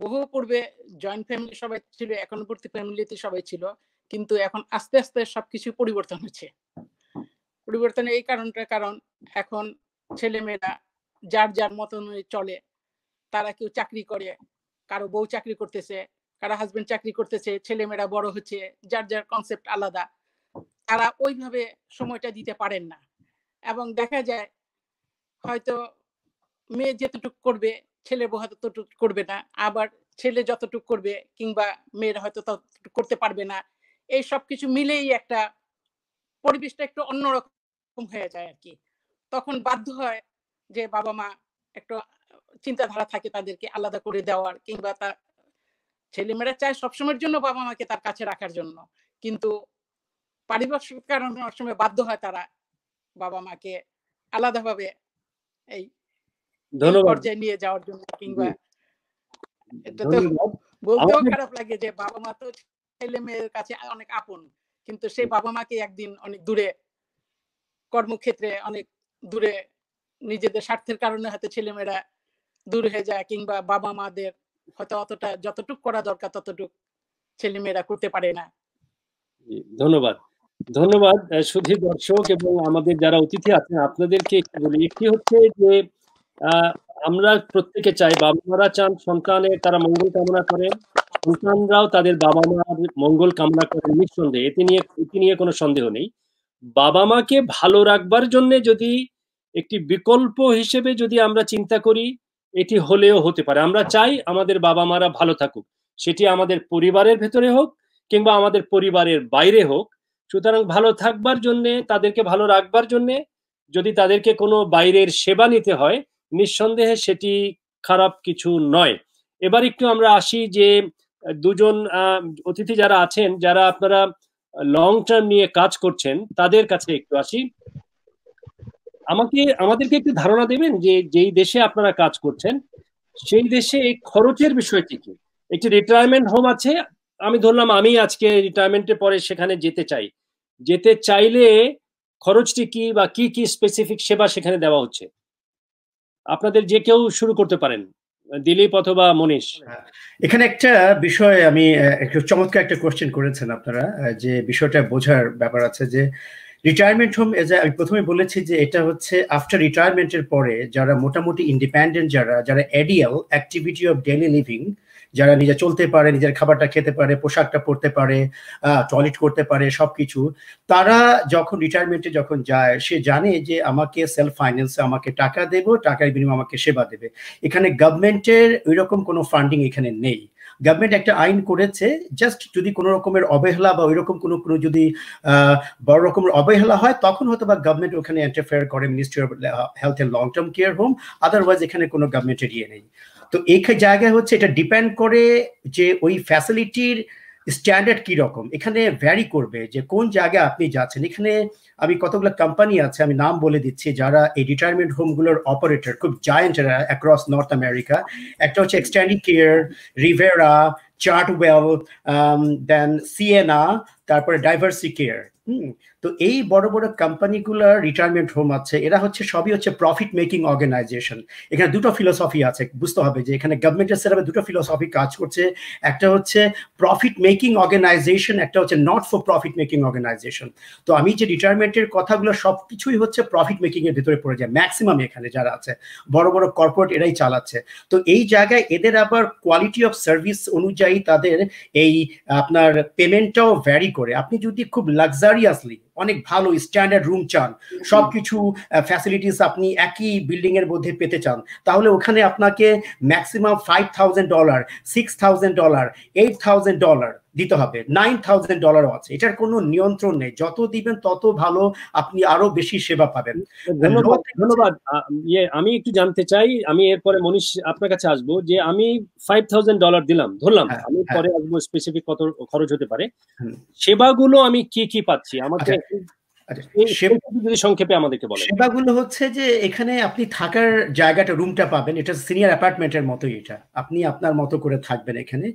E: বহু পূর্বে জয়েন্ট ফ্যামিলি সবাই ছিল, একান্নবর্তী ফ্যামিলিতে সবাই ছিল, কিন্তু এখন আস্তে আস্তে সবকিছু পরিবর্তন হচ্ছে। পরিবর্তনের এই কারণ এখন ছেলেমেয়েরা যার যার মতন চলে। তারা কেউ চাকরি করে, কারো বউ চাকরি করতেছে, কারো হাজবেন্ড চাকরি করতেছে, ছেলেমেয়েরা বড় হচ্ছে, যার যার কনসেপ্ট আলাদা। তারা ওইভাবে সময়টা দিতে পারেন না, এবং দেখা যায় হয়তো মেয়ে যেতটুকু করবে ছেলে বউ হয়তো ততটুকু করবে না, আবার ছেলে যতটুকু করবে কিংবা মেয়েরা হয়তো ততটুকু করতে পারবে না। এই সব কিছু মিলেই একটা পরিবেশটা একটু অন্যরকম হয়ে যায় আর কি। তখন বাধ্য হয় যে বাবা মা একটু চিন্তাধারা থাকে তাদেরকে আলাদা করে দেওয়ার, কিংবা তার ছেলেমেয়েরা চায় সবসময়ের জন্য বাবা মাকে তার কাছে রাখার জন্য, কিন্তু পারিপার্শ্বিক কারণে অনেক সময় বাধ্য হয় তারা বাবা মাকে আলাদাভাবে এই পর্যায়ে নিয়ে যাওয়ার জন্য। কিংবা এটা তো বলতেও খারাপ লাগে যে বাবা মা তো ছেলে মেয়ের কাছে অনেক আপন, কিন্তু সেই বাবা মাকে একদিন অনেক দূরে কর্মক্ষেত্রে অনেক দূরে নিজেদের স্বার্থের কারণে হয়তো ছেলেমেয়েরা দূর হয়ে যায়, কিংবা বাবা মাদের হয়তো অতটা যতটুকু করা দরকার ততটুকু ছেলেমেয়েরা করতে পারে না।
A: ধন্যবাদ, ধন্যবাদ সুধী দর্শক এবং আমাদের যারা অতিথি আছেন আপনাদেরকে একটু বলি। একটি হচ্ছে যে আমরা প্রত্যেকে চাই, বাবা মারা চান সন্তানের তারা মঙ্গল কামনা করেন, সন্তানরাও তাদের বাবা মার মঙ্গল কামনা করেন নিঃসন্দেহে, এটি নিয়ে কোনো সন্দেহ নেই। বাবা মাকে ভালো রাখবার জন্য যদি একটি বিকল্প হিসেবে যদি আমরা চিন্তা করি, এটি হলেও হতে পারে। আমরা চাই আমাদের বাবা মারা ভালো থাকুক, সেটি আমাদের পরিবারের ভেতরে হোক কিংবা আমাদের পরিবারের বাইরে হোক। সুতরাং ভালো থাকবার জন্য, তাদেরকে ভালো রাখবার জন্য যদি তাদেরকে কোনো বাইরের সেবা নিতে হয়, নিঃসন্দেহে সেটি খারাপ কিছু নয়। এবার একটু আমরা আসি যে দুজন অতিথি যারা আছেন, যারা আপনারা লং টার্ম নিয়ে কাজ করছেন, তাদের কাছে একটু আসি। আমাদেরকে একটু ধারণা দেবেন যে যেই দেশে আপনারা কাজ করছেন সেই দেশে খরচের বিষয়টি কি? একটি রিটায়ারমেন্ট হোম আছে, আমি ধরলাম আমি আজকে রিটায়ারমেন্টের পরে সেখানে যেতে চাইলে খরচটি কি বা কি কি স্পেসিফিক সেবা সেখানে দেওয়া হচ্ছে? আপনাদের যে কেউ শুরু করতে পারেন, দিলীপ অথবা মনীষ।
D: এখানে একটা বিষয় আমি একটু চমৎকার একটা কোশ্চেন করেছেন আপনারা, যে বিষয়টা বোঝার ব্যাপার আছে যে রিটায়ারমেন্ট হোম, আমি প্রথমে বলেছি যে এটা হচ্ছে আফটার রিটায়ারমেন্টের পরে যারা মোটামুটি ইন্ডিপেন্ডেন্ট, যারা ADL, activity of daily living, যারা নিজে চলতে পারে, নিজের খাবারটা খেতে পারে, পোশাকটা পরতে পারে, টয়লেট করতে পারে, সবকিছু, তারা যখন রিটায়ারমেন্টে যখন যায় সে জানে যে আমাকে সেলফ ফাইন্যান্সে আমাকে টাকা দেবো, টাকার বিনিময়ে আমাকে সেবা দেবে। এখানে গভর্নমেন্টের ওই রকম কোনো ফান্ডিং এখানে নেই। গভর্নমেন্ট একটা আইন করেছে, জাস্ট যদি কোনো রকমের অবহেলা বা ওই রকম কোনো যদি বড় রকমের অবহেলা হয় তখন হয়তো বা গভর্নমেন্ট ওখানে ইন্টারফেয়ার করে, ministry of health and long term care home, otherwise এখানে কোনো গভর্নমেন্টের ইয়ে নেই। তো এই জায়গায় হচ্ছে এটা ডিপেন্ড করে যে ওই ফ্যাসিলিটির স্ট্যান্ডার্ড কি রকম, এখানে ভ্যারি করবে যে কোন জায়গায় আপনি যাচ্ছেন। এখানে আমি কতগুলো কোম্পানি আছে, আমি নাম বলে দিচ্ছি, যারা এই রিটায়ারমেন্ট হোমগুলোর অপারেটর, খুব জায়েন্ট অ্যাক্রস নর্থ আমেরিকা। একটা হচ্ছে এক্সটেন্ডিং কেয়ার, রিভেরা, চার্টওয়েল, দেন সিয়েনা, তারপরে ডাইভার্সি কেয়ার। তো এই বড় বড় কোম্পানিগুলোর রিটায়ারমেন্ট হোম আছে, এরা হচ্ছে সবই হচ্ছে প্রফিট মেকিং অর্গানাইজেশন। এখানে দুটো ফিলোসফি আছে, বুঝতে হবে যে এখানে গভর্নমেন্টের সেটআপে দুটো ফিলোসফি কাজ করছে। একটা হচ্ছে প্রফিট মেকিং অর্গানাইজেশন, একটা হচ্ছে not for profit making organization. তো আমি যে রিটায়ারমেন্টের কথাগুলো সবকিছুই হচ্ছে প্রফিট মেকিং এর ভিতরে পড়ে যায় ম্যাক্সিমাম। এখানে যারা আছে বড় বড় কর্পোরেট, এরাই চালাচ্ছে। তো এই জায়গায় এদের আবার কোয়ালিটি অফ সার্ভিস অনুযায়ী তাদের এই আপনার পেমেন্টটাও ভ্যারি করে। আপনি যদি খুব লাক্সারিয়াসলি অনেক ভালো স্ট্যান্ডার্ড রুম চান, সবকিছু ফ্যাসিলিটিস আপনি একই বিল্ডিং এর মধ্যে পেতে চান, তাহলে ওখানে আপনাকে ম্যাক্সিমাম $5,000, $6,000, $8,000 দিতে হবে। $9,000 আছে, এটার কোনো নিয়ন্ত্রণ নেই। যত দিবেন তত ভালো, আপনি আরো বেশি সেবা পাবেন।
A: ধন্যবাদ। আমি একটু জানতে চাই, আমি এরপরে মনীষ আপনার কাছে আসবো, যে আমি $5,000 দিলাম, ধরলাম, আমি পরে আসবো স্পেসিফিক কত খরচ হতে পারে, সেবাগুলো আমি কি কি পাচ্ছি আমাকে সংক্ষেপে আমাদেরকে বলেন।
D: সেবাগুলো হচ্ছে যে এখানে আপনি থাকার জায়গাটা, রুমটা পাবেন, এটা সিনিয়র অ্যাপার্টমেন্টের মতোই, এটা আপনি আপনার মতো করে থাকবেন এখানে।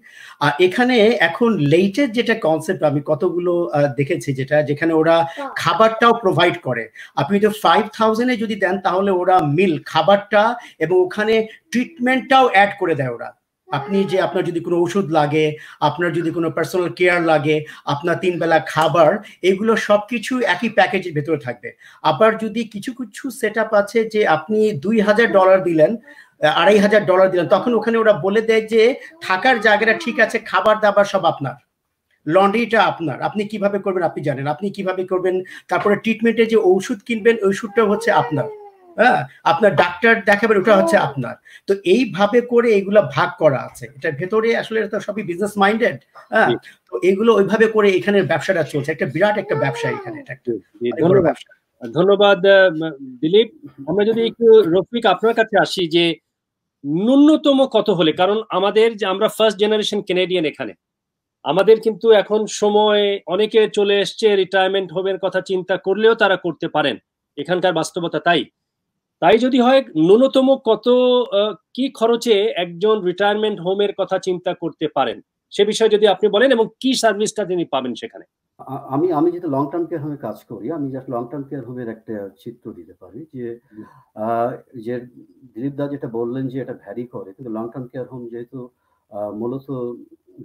D: আর এখানে এখন লেটেস্ট যেটা কনসেপ্ট আমি কতগুলো দেখেছি, যেখানে ওরা খাবারটাও প্রোভাইড করে। আপনি তো 5,000-এ যদি দেন তাহলে ওরা মিল খাবারটা এবং ওখানে ট্রিটমেন্টটাও অ্যাড করে দেয় ওরা। আপনি যে আপনার যদি কোনো ওষুধ লাগে, আপনার যদি কোনো পার্সোনাল কেয়ার লাগে, আপনার 3 বেলা খাবার, এগুলো সবকিছু একই প্যাকেজের ভেতরে থাকবে। আবার যদি কিছু কিছু সেটআপ আছে যে আপনি $2,000 দিলেন, $2,500 দিলেন, তখন ওখানে ওরা বলে দেয় যে থাকার জায়গাটা ঠিক আছে, খাবার দাবার সব আপনার, লন্ড্রিটা আপনার, আপনি কিভাবে করবেন আপনি জানেন, আপনি কিভাবে করবেন। তারপরে ট্রিটমেন্টে যে ওষুধ কিনবেন, ওষুধটাও হচ্ছে আপনার, হ্যাঁ, আপনার ডাক্তার দেখাবেন, ওটা হচ্ছে আপনার। তো এইভাবে করে এগুলা ভাগ করা আছে, এটার ভেতরে আসলে এটা সবই বিজনেস মাইন্ডেড। হ্যাঁ, তো এগুলো ওইভাবে করে এখানে ব্যবসাটা চলছে, একটা বিরাট একটা ব্যবসা এখানে, এটা একটা ব্যবসা।
A: ধন্যবাদ দিলীপ। আমরা যদি একটু রফিক আপনার কাছে আসি, যে ন্যূনতম কত হলে, কারণ আমাদের যে আমরা ফার্স্ট জেনারেশন কেনেডিয়ান, এখানে আমাদের কিন্তু এখন সময় অনেকে চলে এসছে, রিটায়ারমেন্ট হোমের কথা চিন্তা করলেও তারা করতে পারেন, এখানকার বাস্তবতা তাই যদি হয় ন্যূনতম কত কি খরচে একজন রিটায়ারমেন্ট হোমের কথা চিন্তা করতে পারেন, সে বিষয়ে যদি আপনি বলেন, এবং কি সার্ভিসটা তিনি পাবেন সেখানে।
C: আমি যেটা লং টার্ম কেয়ার হোমে কাজ করি, আমি জাস্ট লং টার্ম কেয়ার হোমের একটা চিত্র দিতে পারি। যে দিলীপ দা যেটা বললেন যে এটা ভ্যারি করে, কিন্তু লং টার্ম কেয়ার হোম যেহেতু মূলত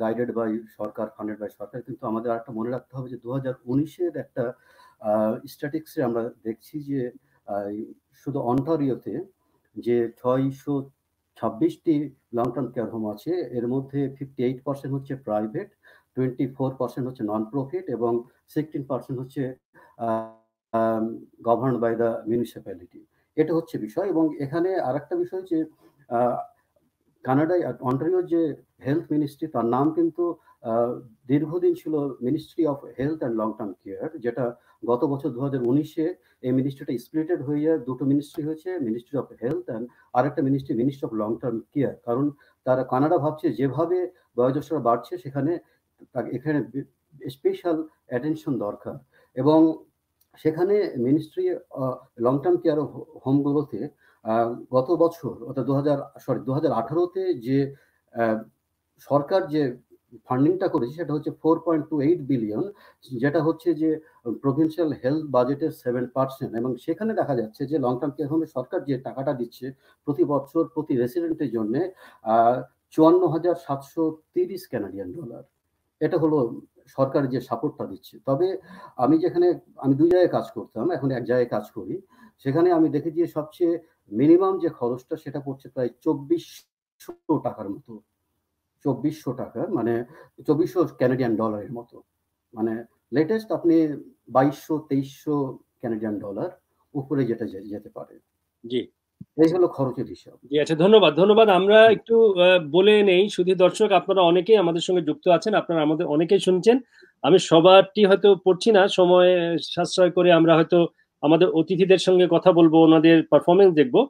C: গাইডেড বাই সরকার, ফান্ডেড বাই সরকার, কিন্তু আমাদের আরেকটা মনে রাখতে হবে যে 2019-এর একটা স্ট্যাটিস্টিক্সে আমরা দেখছি যে শুধু অন্টারিওতে যে 626টি লং টার্ম কেয়ার হোম আছে, এর মধ্যে 58% হচ্ছে প্রাইভেট, 24% হচ্ছে নন প্রফিট, এবং 16% হচ্ছে গভর্নড বাই দ্য মিউনিসিপ্যালিটি। এটা হচ্ছে বিষয়। এবং এখানে আরেকটা বিষয় যে কানাডায় অন্টারিওর যে হেলথ মিনিস্ট্রি, তার নাম কিন্তু দীর্ঘদিন ছিল ministry of health and long term care, যেটা গত বছর 2019-এ এই মিনিস্ট্রিটা স্প্লিটেড হয়ে দুটো মিনিস্ট্রি হয়েছে, মিনিস্ট্রি অফ হেলথ অ্যান্ড আরেকটা ministry of long term care. কারণ তারা কানাডা ভাবছে যেভাবে বয়োজ্যেষ্ঠরা বাড়ছে, এখানে স্পেশাল অ্যাটেনশন দরকার। এবং সেখানে মিনিস্ট্রি লং টার্ম কেয়ার হোমগুলোতে গত বছর অর্থাৎ 2018-তে যে সরকার যে ফান্ডিংটা করেছে সেটা হচ্ছে 4.28 বিলিয়ন, যেটা হচ্ছে যে প্রভিন্সিয়াল হেলথ বাজেটের 7%, এবং সেখানে দেখা যাচ্ছে যে লং টার্ম কেয়ার হোমে সরকার যে টাকাটা দিচ্ছে প্রতি বছর প্রতি রেসিডেন্টের জন্য 54,730 কানাডিয়ান ডলার। এটা হলো সরকার যে সাপোর্টটা দিচ্ছে। তবে আমি দুই জায়গায় কাজ করতাম, এখন এক জায়গায় কাজ করি, সেখানে আমি দেখেছি যে সবচেয়ে মিনিমাম যে খরচটা সেটা পড়ছে প্রায় 2400 টাকার মতো, 2400 টাকা, মানে 2400 কানাডিয়ান ডলারের মতো, মানে লেটেস্ট আপনি 2200-2300 কানাডিয়ান ডলার উপরে যেটা যেতে পারে।
A: জি,
C: এই হলো খরচের হিসাব।
A: জি, আচ্ছা, ধন্যবাদ। আমরা একটু বলে নেই, শুধু দর্শক আপনারা অনেকেই আমাদের সঙ্গে যুক্ত আছেন, আপনারা আমাদের অনেকেই শুনছেন। আমি সবারটি হয়তো পড়ছি না, সময় সাশ্রয় করে আমরা হয়তো আমাদের অতিথিদের সঙ্গে কথা বলবো, ওনাদের পারফরমেন্স দেখবো।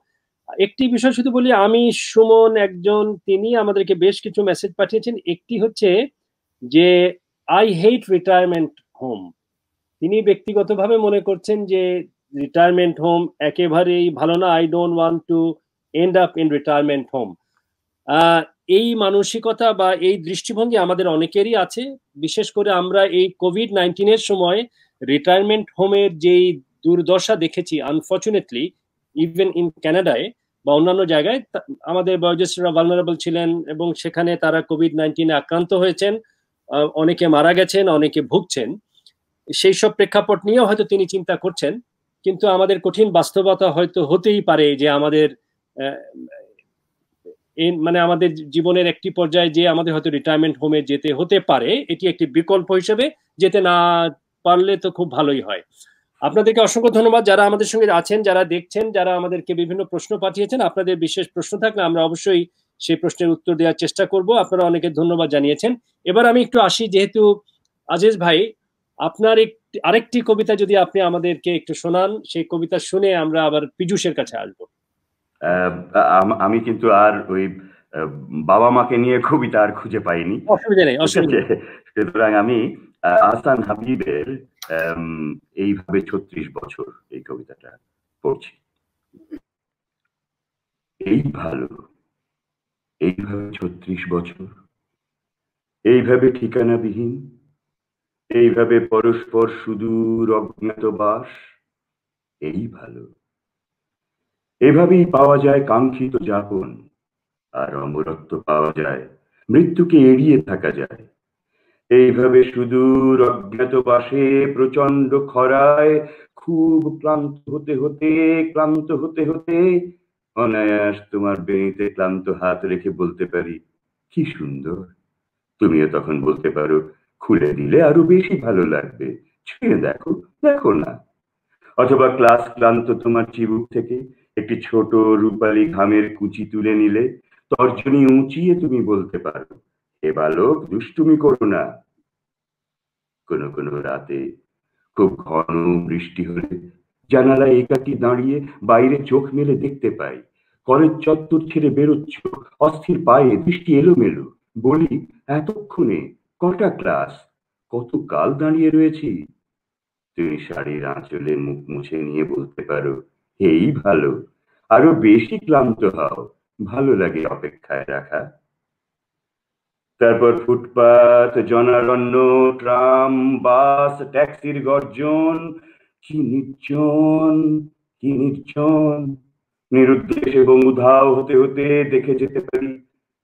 A: একটি বিষয় শুধু বলি, আমি সুমন একজন, তিনি আমাদেরকে বেশ কিছু মেসেজ পাঠিয়েছেন। একটি হচ্ছে যে আই হেট রিটায়ারমেন্ট হোম। তিনি ব্যক্তিগতভাবে মনে করছেন যে রিটায়ারমেন্ট হোম একেবারেই ভালো না। I don't want to end up in retirement home. এই মানসিকতা বা এই দৃষ্টিভঙ্গি আমাদের অনেকেরই আছে। বিশেষ করে আমরা এই কোভিড-19 সময় রিটায়ারমেন্ট হোমের যেই দুর্দশা দেখেছি, আনফর্চুনেটলি ইভেন ইন কানাডায় বা অন্যান্য জায়গায়, আমাদের বয়োজ্যেষ্ঠরা ভালনারেবল ছিলেন এবং সেখানে তারা কোভিড-19 আক্রান্ত হয়েছেন, অনেকে মারা গেছেন, অনেকে ভুগছেন। সেই সব প্রেক্ষাপট নিয়েও হয়তো তিনি চিন্তা করছেন, কিন্তু আমাদের কঠিন বাস্তবতা হয়তো হতেই পারে যে আমাদের মানে আমাদের জীবনের একটি পর্যায়ে যে আমাদের হয়তো রিটায়ারমেন্ট হোমে যেতে হতে পারে। এটি একটি বিকল্প হিসেবে, যেতে না পারলে তো খুব ভালোই হয়। আপনাদেরকে অসংখ্য ধন্যবাদ যারা আমাদের সঙ্গে আছেন, যারা দেখছেন, যারা আমাদেরকে বিভিন্ন প্রশ্ন পাঠিয়েছেন। আপনাদের বিশেষ প্রশ্ন থাকলে আমরা অবশ্যই সেই প্রশ্নের উত্তর দেওয়ার চেষ্টা করব। আপনারা অনেকে ধন্যবাদ জানিয়েছেন। এবার আমি একটু আসি, যেহেতু আজিজ ভাই আপনার আরেকটি কবিতা যদি আপনি আমাদেরকে একটু শোনান, সেই কবিতা শুনে আমরা আবার পীযূষের কাছে আসবো।
B: আমি কিন্তু আর ওই বাবা মাকে নিয়ে কবিতা আর খুঁজে পাইনি।
A: অসুবিধা নেই।
B: সুতরাং আমি আহসান হাবিবের এইভাবে 36 বছর এই কবিতাটা পড়ছি। এই ভালো, এইভাবে 36 বছর, এইভাবে ঠিকানাবিহীন, এইভাবে পরস্পর সুদূর অজ্ঞাতবাস, এই ভালো। এভাবেই পাওয়া যায় কাঙ্ক্ষিত যাপন, আর অমরত্ব পাওয়া যায়, মৃত্যুকে এড়িয়ে থাকা যায়। এইভাবে সুদূর অজ্ঞাতবাসে প্রচন্ড খরায় খুব ক্লান্ত হতে হতে অনায়াস তোমার বেণীতে ক্লান্ত হাত রেখে বলতে পারি, কি সুন্দর। তুমিও তখন বলতে পারো, খুলে দিলে আরো বেশি ভালো লাগবে, ছুঁয়ে দেখো না। অথবা ক্লাস ক্লান্ত তোমার চিবুক থেকে একটি ছোট রূপালী ঘামের কুচি তুলে নিলে তর্জনী উঁচিয়ে তুমি বলতে পারো, হে বালক, দুষ্টুমি করো না। কোনো রাতে খুব ঘন বৃষ্টি হলে জানালায় একাকী দাঁড়িয়ে বাইরে চোখ মেলে দেখতে পাই কলেজ চত্বর ছেড়ে বেরোচ্ছ অস্থির পায়ে, দৃষ্টি এলোমেলো। বলি, এতক্ষণে কটা ক্লাস, কত কাল দাঁড়িয়ে রয়েছি। তুমি শাড়ির আঁচলে মুখ মুছে নিয়ে বলতে পারো, এই ভালো, আরো বেশি ক্লান্ত হও, ভালো লাগে অপেক্ষায় রাখা। তারপর ফুটপাত, জনারণ্য, ট্রাম, বাস, ট্যাক্সির গর্জন, কি নির্জন, নিরুদ্দেশ এবং উধাও হতে হতে দেখে যেতে পারি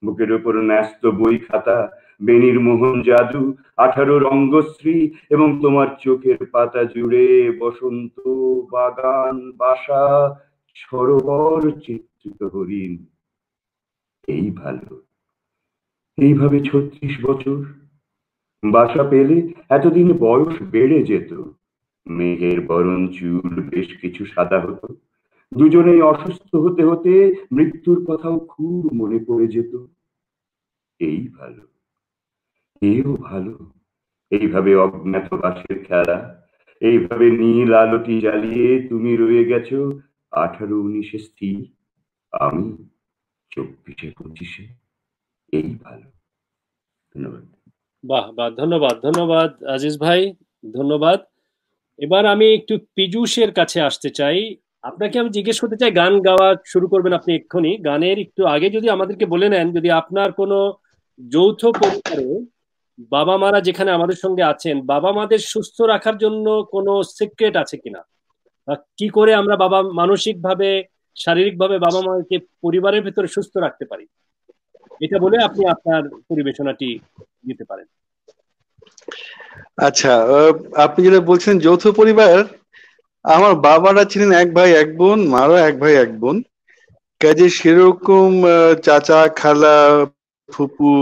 B: বুকের ওপর ন্যস্ত বই খাতা, বেণীর মোহন জাদু, 18 রঙ্গশ্রী, এবং তোমার চোখের পাতা জুড়ে বসন্ত, বাগান, বাসা, সরোবর চিত্রিত হরিণ। এই ভালো, এইভাবে 36 বছর। বাসা পেলে এতদিনে বয়স বেড়ে যেত, মেঘের বরণ চুল বেশ কিছু সাদা হতো, দুজনেই অসুস্থ হতে হতে মৃত্যুর কথাও খুব মনে পড়ে যেত। এই ভালো, এও ভালো, এইভাবে অজ্ঞাতবাসের খেলা, এইভাবে নীল আলোটি জ্বালিয়ে তুমি রয়ে গেছো 18-19 স্থির, আমি 24-25। এই ভালো। ধন্যবাদ।
A: বাহ, ধন্যবাদ আজিজ ভাই, ধন্যবাদ। এবার আমি একটু পীযূষের কাছে আসতে চাই। আপনাকে আমি জিজ্ঞেস করতে চাই, গান গাওয়া শুরু করবেন আপনি এক্ষুনি, গানের একটু আগে যদি আমাদেরকে বলে নেন, যদি আপনার কোনো যৌথ পরিবারে বাবা মারা যেখানে আমাদের সঙ্গে আছেন, বাবা মাদের সুস্থ রাখার জন্য কোনো সিক্রেট আছে কিনা, কি করে আমরা মানসিকভাবে শারীরিকভাবে বাবা মাকে পরিবারের ভিতরে সুস্থ রাখতে পারি, এটা বলে আপনি আপনার পরিবেশনাটি দিতে পারেন।
F: আচ্ছা, আপনি যেটা বলছেন যৌথ পরিবার, আমার বাবারা ছিলেন এক ভাই এক বোন, মারও এক ভাই এক বোন, কাজে সেরকম চাচা খালা ফুপু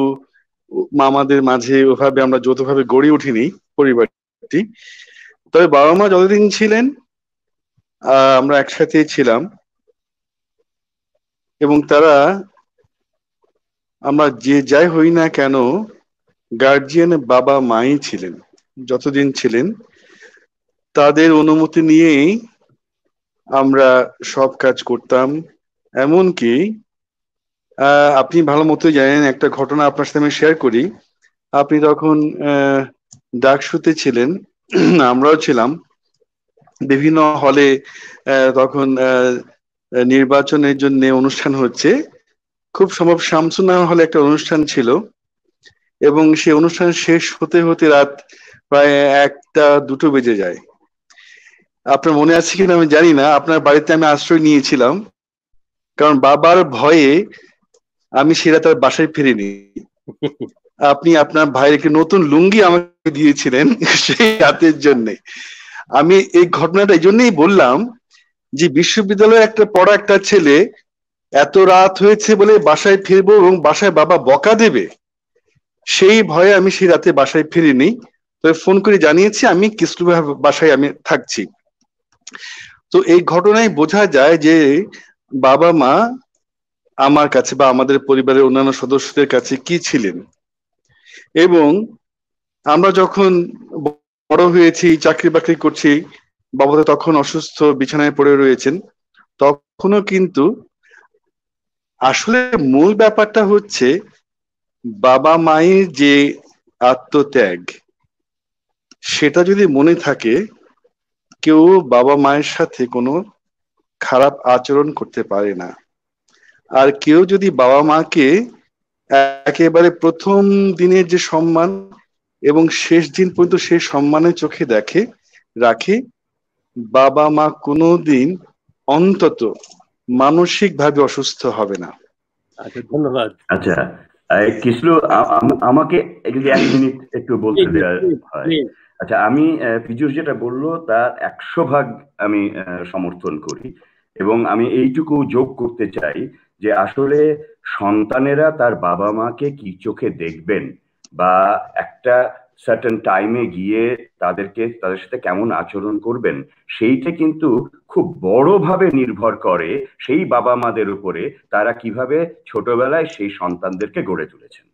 F: মামাদের মাঝে ওভাবে আমরা যৌথভাবে গড়ে উঠিনি পরিবারটি। তবে বাবা মা যতদিন ছিলেন আমরা একসাথে ছিলাম, এবং তারা আমরা যে যাই হই না কেন গার্জিয়ান বাবা মাই ছিলেন যতদিন ছিলেন। তাদের অনুমতি নিয়েই আমরা সব কাজ করতাম। এমনকি আপনি ভালো মতো জানেন, একটা ঘটনা আপনার সাথে আমি শেয়ার করি। আপনি তখন ডাকসুতে ছিলেন, আমরাও ছিলাম। বিভিন্ন হলে তখন নির্বাচনের জন্য অনুষ্ঠান হচ্ছে, খুব সম্ভব শামসুন্নাহর হলে একটা অনুষ্ঠান ছিল, এবং সেই অনুষ্ঠান শেষ হতে হতে রাত প্রায় 1টা-2টো বেজে যায়। আপনার মনে আছে কিনা আমি জানি না, আপনার বাড়িতে আমি আশ্রয় নিয়েছিলাম, কারণ বাবার ভয়ে আমি সেটা তার বাসায় ফিরিনি। আপনি আপনার ভাইয়ের একটি নতুন লুঙ্গি আমাকে দিয়েছিলেন সেই রাতের জন্যে। আমি এই ঘটনাটা এই জন্যই বললাম যে বিশ্ববিদ্যালয়ে একটা পড়া একটা ছেলে এত রাত হয়েছে বলে বাসায় ফিরবো এবং বাসায় বাবা বকা দেবে, সেই ভয়ে আমি সেই রাতে বাসায় ফিরিনি। তবে ফোন করে জানিয়েছি আমি কিসলু বাসায় আমি থাকছি। তো এই ঘটনায় বোঝা যায় যে বাবা মা আমার কাছে বা আমাদের পরিবারের অন্যান্য সদস্যদের কাছে কি ছিলেন। এবং আমরা যখন বড় হয়েছি, চাকরি বাকরি করছি, বাবা তো তখন অসুস্থ, বিছানায় পড়ে রয়েছেন, তখনও কিন্তু আসলে মূল ব্যাপারটা হচ্ছে বাবা মায়ের যে আত্মত্যাগ, সেটা যদি মনে থাকে, কেউ বাবা মায়ের সাথে কোনো খারাপ আচরণ করতে পারে না। আর কেউ যদি বাবা মাকে একেবারে প্রথম দিনের যে সম্মান এবং শেষ দিন পর্যন্ত সেই সম্মানের চোখে রাখে, বাবা মা কোনোদিন অন্তত মানসিকভাবে অসুস্থ হবে না।
A: আচ্ছা, ধন্যবাদ।
B: আচ্ছা কিসলু, আমাকে যদি 1 মিনিট একটু বলতে দেওয়া হয়। আচ্ছা, আমি পীযূষ যেটা বললো তার 100% আমি সমর্থন করি, এবং আমি এইটুকু যোগ করতে চাই যে আসলে সন্তানেরা তার বাবা মাকে কি চোখে দেখবেন বা একটা সার্টেন টাইমে গিয়ে তাদের সাথে কেমন আচরণ করবেন, সেইটা কিন্তু খুব বড়ভাবে নির্ভর করে সেই বাবা মাদের উপরে, তারা কিভাবে ছোটবেলায় সেই সন্তানদেরকে গড়ে তুলেছেন।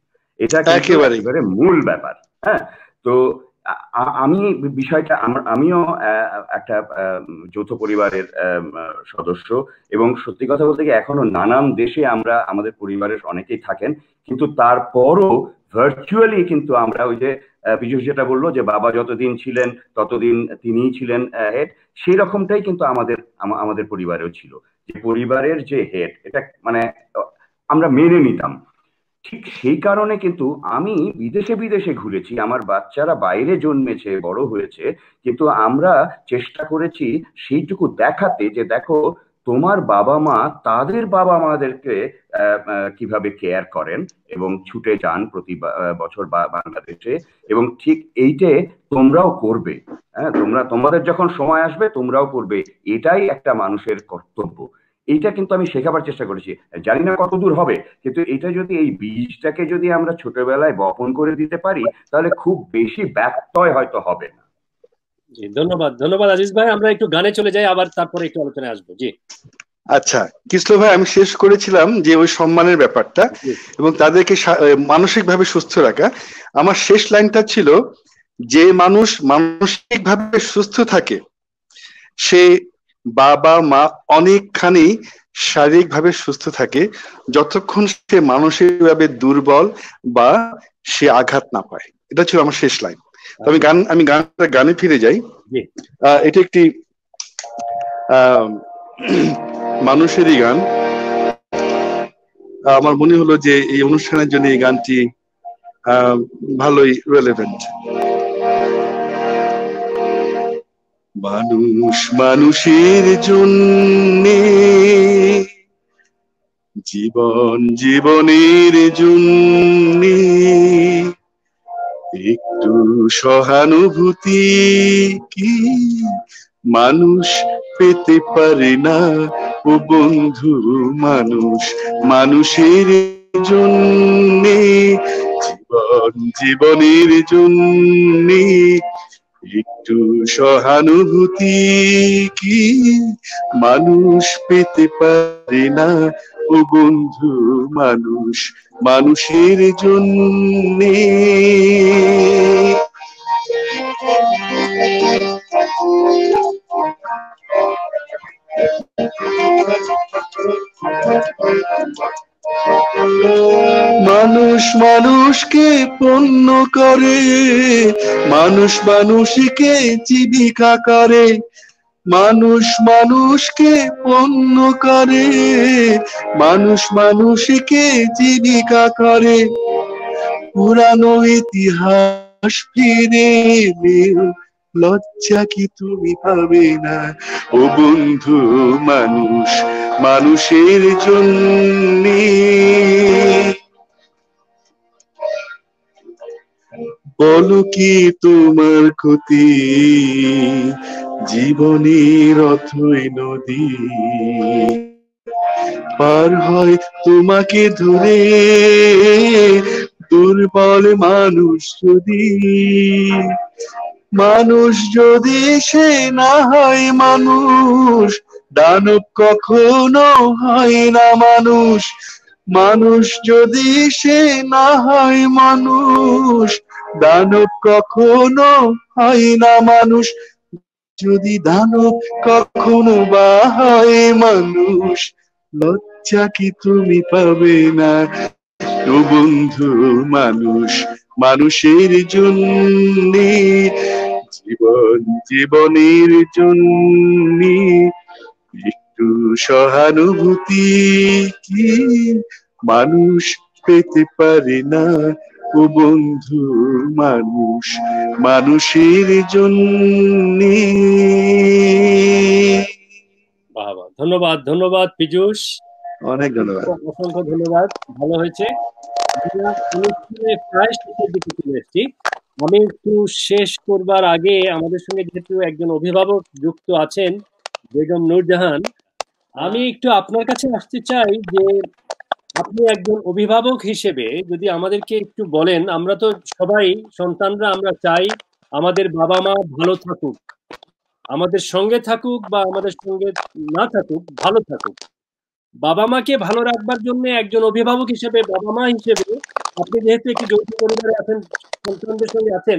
B: এটা একেবারে মূল ব্যাপার। হ্যাঁ, তো আমি বিষয়টা, আমিও একটা যৌথ পরিবারের সদস্য, এবং সত্যি কথা বলতে গিয়ে এখনো নানান দেশে আমরা আমাদের পরিবারের অনেকেই থাকেন, কিন্তু তারপরও ভার্চুয়ালি কিন্তু আমরা ওই যে পীযূষ যেটা বললো যে বাবা যতদিন ছিলেন ততদিন তিনিই ছিলেন হেড, সেই রকমটাই কিন্তু আমাদের পরিবারেও ছিল, যে পরিবারের যে হেড এটা মানে আমরা মেনে নিতাম। ঠিক সেই কারণে কিন্তু আমি বিদেশে ঘুরেছি, আমার বাচ্চারা বাইরে জন্মেছে, বড় হয়েছে, কিন্তু আমরা চেষ্টা করেছি সেইটুকু দেখাতে যে দেখো তোমার বাবা মা তাদের বাবা মাদেরকে কিভাবে কেয়ার করেন এবং ছুটে যান প্রতি বছর বাংলাদেশে, এবং ঠিক এইটে তোমরাও করবে। হ্যাঁ, তোমাদের যখন সময় আসবে তোমরাও করবে, এটাই একটা মানুষের কর্তব্য। এইটা কিন্তু আমি শেখাবার চেষ্টা করেছি, জানি না কত দূর হবে, কিন্তু এটা যদি এই বীজটাকে যদি আমরা ছোটবেলায় বপন করে দিতে পারি তাহলে খুব বেশি ব্যত্যয় হয়তো হবে না।
A: জি, ধন্যবাদ আজিজ ভাই। আমরা একটু গানে চলে যাই, আবার তারপরে একটু আলোচনায় আসবো। জি
F: আচ্ছা কিসলু ভাই, আমি শেষ করেছিলাম যে ওই সম্মানের ব্যাপারটা এবং তাদেরকে মানসিকভাবে সুস্থ রাখা। আমার শেষ লাইনটা ছিল যে মানুষ মানসিকভাবে সুস্থ থাকে সে বাবা মা অনেকখানি শারীরিকভাবে সুস্থ থাকে, যতক্ষণ সে মানসিকভাবে দুর্বল বা সে আঘাত না পায়। এটা ছিল আমার শেষ লাইন। আমি গানে ফিরে যাই। এটা একটি মানুষেরই গান। আমার মনে হলো যে এই অনুষ্ঠানের জন্য এই গানটি ভালোই রেলেভেন্ট। মানুষ মানুষের জন্যে, জীবন জীবনের জন্যে একটু সহানুভূতি কি মানুষ পেতে পারে না ও বন্ধু? মানুষ মানুষের জন্যে, জীবন জীবনের জন্যে একটু সহানুভূতি কি মানুষ পেতে পারে না ও বন্ধু? মানুষ মানুষের জন্যে। মানুষ মানুষকে পণ্য করে, মানুষ মানুষকে জীবিকা করে, মানুষ মানুষকে পণ্য করে, মানুষ মানুষকে জীবিকা করে। পুরানো ইতিহাস ফিরে এলেও লজ্জা কি তুমি পাবে না ও বন্ধু? মানুষ মানুষের জন্যে। বলো কি তোমার ক্ষতি, জীবনের অথই নদী পার হয় তোমাকে ধরে দুর্বল মানুষ যদি। মানুষ যদি সে না হয় মানুষ, দানব কখনো হয় না মানুষ। মানুষ যদি সে না হয় মানুষ, দানব কখনো হয় না মানুষ। যদি দানব কখনো বা হয় মানুষ, লজ্জা কি তুমি পাবে না ও বন্ধু? মানুষ মানুষের জন্যে, জীবন জীবনের জন্যে একটু সহানুভূতি কি মানুষ পেতে পারে না ও বন্ধু? মানুষ মানুষের জন্যে।
A: বাবা, ধন্যবাদ ধন্যবাদ পীযূষ,
F: অনেক ধন্যবাদ,
A: অসংখ্য ধন্যবাদ, ভালো হয়েছে। প্রায় শেষের দিকে চলে এসেছি। আমি একটু শেষ করবার আগে আমাদের সঙ্গে যেহেতু একজন অভিভাবক যুক্ত আছেন, বেগম নূরজাহান, আমি একটু আপনার কাছে আসতে চাই যে আপনি একজন অভিভাবক হিসেবে যদি আমাদেরকে একটু বলেন, আমরা তো সবাই সন্তানরা আমরা চাই আমাদের বাবা মা ভালো থাকুক, আমাদের সঙ্গে থাকুক বা আমাদের সঙ্গে না থাকুক, ভালো থাকুক। বাবা মাকে ভালো রাখবার জন্য একজন অভিভাবক হিসেবে, বাবা মা হিসেবে, আপনি যেহেতু একটি যৌথ পরিবারে আছেন, সন্তানদের সঙ্গে আছেন,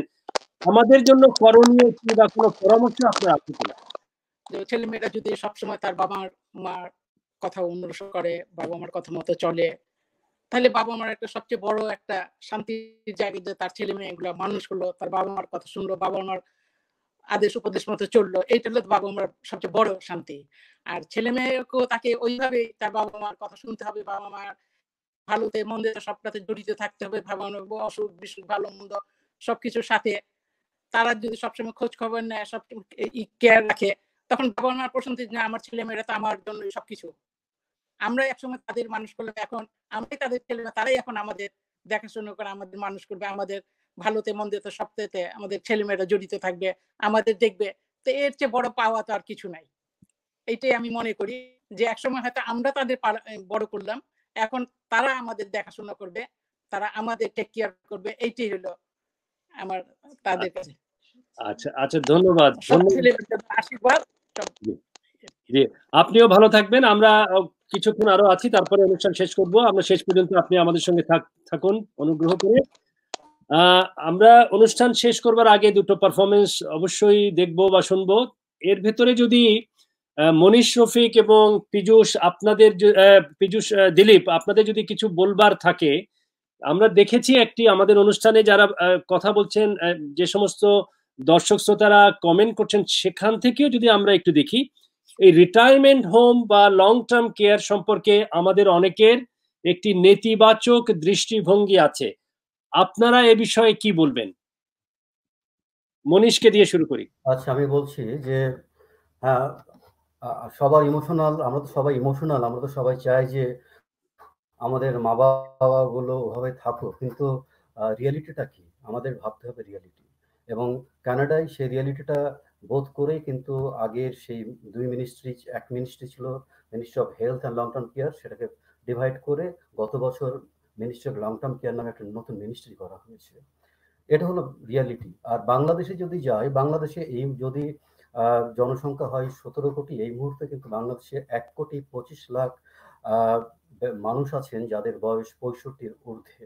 A: আমাদের জন্য করণীয় কি বা কোনো পরামর্শ আপনার আছে কিনা?
E: ছেলে মেয়েরা যদি সবসময় তার বাবা মার কথা অনুসরণ করে, বাবা মার কথা মতো চলে, তাহলে বাবা মার একটা সবচেয়ে বড় একটা শান্তির জায়গা, যে তার ছেলে মেয়ে এগুলো মানুষ করলো, তার বাবা মার কথা শুনলো, বাবা মার আদেশ উপদেশ মতো চললো, এইটা হলো বাবা মার সবচেয়ে বড় শান্তি। আর ছেলে মেয়েকেও তাকে ওইভাবে তার বাবা মার কথা শুনতে হবে, বাবা মার ভালোতে মন্দে সবটাতে জড়িত থাকতে হবে, বাবা মার অসুখ বিসুখ ভালো মন্দ সবকিছুর সাথে তারা যদি সবসময় খোঁজ খবর নেয়, সব কেয়ার রাখে, তখন বাবা মার প্রশান্তি না, আমার ছেলে মেয়েরা তো আমার জন্য সবকিছু। আমরা একসময় তাদের মানুষ করলে, এখন আমরাই তাদের ছেলে, তারাই এখন আমাদের দেখাশোনা করে আমাদের মানুষ করবে, আমাদের ভালোতে মন্দেতে সবটাতে আমাদের ছেলেমেয়েরা জড়িত থাকবে, আমাদের দেখবে। তো এর চেয়ে বড় পাওয়া তো আর কিছু নাই। এইটাই আমি মনে করি যে একসময় হয়তো আমরা তাদের বড় করলাম, এখন তারা আমাদের দেখাশোনা করবে, তারা আমাদের টেক কেয়ার করবে, এইটাই হলো আমার তাদের কাছে।
A: আচ্ছা আচ্ছা, ধন্যবাদ।
E: আশীর্বাদ।
A: আপনিও ভালো থাকবেন, আমরা কিছুক্ষণ আরো আছি, তারপরে অনুষ্ঠান শেষ করব। আমরা শেষ পর্যন্ত আপনি আমাদের সঙ্গে থাকুন অনুগ্রহ করে। আমরা অনুষ্ঠান শেষ করবার আগে দুটো পারফরমেন্স অবশ্যই দেখব বা শুনবো। এর ভেতরে যদি মনীষ রফিক এবং পীযূষ, আপনাদের পীযূষ দিলীপ, আপনাদের যদি কিছু বলবার থাকে। আমরা দেখেছি একটি আমাদের অনুষ্ঠানে যারা কথা বলছেন, যে সমস্ত দর্শক শ্রোতারা কমেন্ট করছেন, সেখান থেকেও যদি আমরা একটু দেখি, এই রিটায়ারমেন্ট হোম বা লং টার্ম কেয়ার সম্পর্কে আমাদের অনেকের একটি নেতিবাচক দৃষ্টিভঙ্গি আছে। আপনারা এ বিষয়ে কি বলবেন? মনীষকে দিয়ে শুরু করি।
C: আচ্ছা, আমি বলছি যে হ্যাঁ, সবার ইমোশনাল, আমরা তো সবাই ইমোশনাল, আমরা তো সবাই চাই যে আমাদের মা-বাবাগুলো ওভাবে থাকুক। কিন্তু রিয়ালিটিটা কি? আমাদের ভাবতে হবে রিয়ালিটি। এবং কানাডায় সেই রিয়ালিটিটা বোধ করেই কিন্তু আগের সেই ২ মিনিস্ট্রি, ১ মিনিস্ট্রি ছিল ministry of health and long term care, সেটাকে ডিভাইড করে গত বছর ministry of long term care নামে একটা নতুন মিনিস্ট্রি করা হয়েছে। এটা হলো রিয়ালিটি। আর বাংলাদেশে যদি যাই, বাংলাদেশে এই যদি জনসংখ্যা হয় ১৭ কোটি, এই মুহূর্তে কিন্তু বাংলাদেশে ১,২৫,০০,০০০ মানুষ আছেন যাদের বয়স ৬৫-র ঊর্ধ্বে।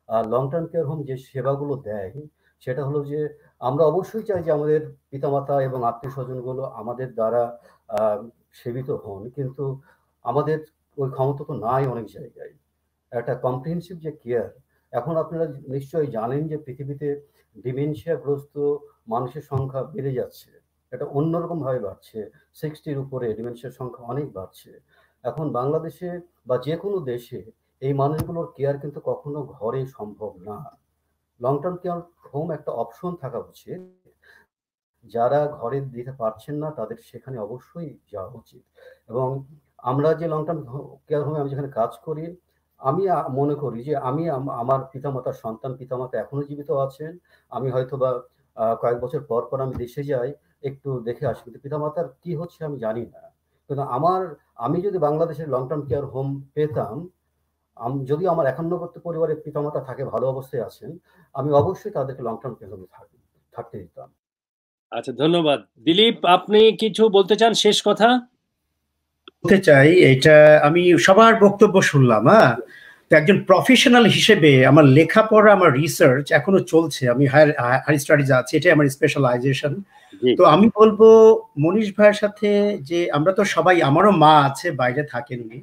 C: আর লং টার্ম কেয়ার হোম যে সেবাগুলো দেয়, সেটা হলো যে আমরা অবশ্যই চাই যে আমাদের পিতামাতা এবং আত্মীয়-স্বজনগুলো আমাদের দ্বারা সেবিত হন। কিন্তু আমাদের ওই ক্ষমতা তো নাই অনেক জায়গায়। একটা কম্প্রিহেনসিভ যে কেয়ার, এখন আপনারা নিশ্চয়ই জানেন যে পৃথিবীতে ডিমেনশিয়াগ্রস্ত মানুষের সংখ্যা বেড়ে যাচ্ছে। এটা অন্যরকমভাবে বাড়ছে। 60-র উপরে ডিমেনশিয়ার সংখ্যা অনেক বাড়ছে। এখন বাংলাদেশে বা যেকোনো দেশে এই মানুষগুলোর কেয়ার কিন্তু কখনো ঘরে সম্ভব না। লং টার্ম কেয়ার হোম একটা অপশন থাকা উচিত। যারা ঘরে দিতে পারছেন না তাদের সেখানে অবশ্যই যাওয়া উচিত। এবং আমরা যে লং টার্ম কেয়ার হোমে আমি যেখানে কাজ করি, আমি মনে করি যে আমি আমার পিতামাতার সন্তান, পিতামাতা এখনো জীবিত আছেন। আমি হয়তোবা কয়েক বছর পর, পর আমি দেশে যাই, একটু দেখে আসি। কিন্তু পিতামাতার কি হচ্ছে আমি জানি না। কিন্তু আমি যদি বাংলাদেশের লং টার্ম কেয়ার হোম পেতাম, যদিও আমার ৫১ পরিবারের পিতামাতা থাকে, ভালো অবস্থায় আছেন, আমি অবশ্যই তাদেরকে লং টার্ম কেয়ার হোমে থাকতে দিতাম।
A: আচ্ছা, ধন্যবাদ। দিলীপ, আপনি কিছু বলতে চান? শেষ কথা
D: বলতে চাই, এটা আমি সবার বক্তব্য শুনলাম। তো একজন প্রফেশনাল হিসেবে আমার লেখাপড়া, আমার রিসার্চ এখনো চলছে। আমি হায়ার স্টাডিজ আছি, এটাই আমার স্পেশালাইজেশন। তো আমি বলবো মনীষ ভাইয়ের সাথে যে আমরা তো সবাই, আমারও মা আছে, বাইরে থাকেন উনি,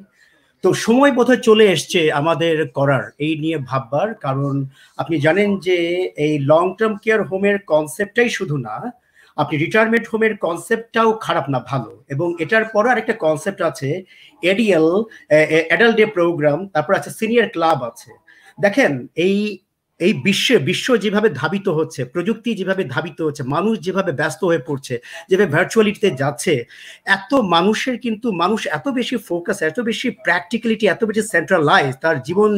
D: তো সময় বোধহয় চলে এসছে আমাদের করার, এই নিয়ে ভাববার। কারণ আপনি জানেন যে এই লং টার্ম কেয়ার হোমের কনসেপ্টটাই শুধু না, আপনি রিটায়ারমেন্ট হোমের কনসেপ্টটাও খারাপ না, ভালো। এবং এটার পরে আরেকটা কনসেপ্ট আছে এডিএল, অ্যাডাল্ট ডে প্রোগ্রাম, তারপর আছে সিনিয়র ক্লাব আছে। দেখেন এই বিশ্ব যেভাবে ধাবিত হচ্ছে, প্রযুক্তি যেভাবে ধাবিত হচ্ছে, মানুষ যেভাবে ব্যস্ত হয়ে পড়ছে, যেভাবে ভার্চুয়ালিটিতে যাচ্ছে, এত মানুষের কিন্তু মানুষ এত বেশি ফোকাস, এত বেশি প্র্যাকটিক্যালিটি, এত বেশি সেন্ট্রালাইজ, তার জীবন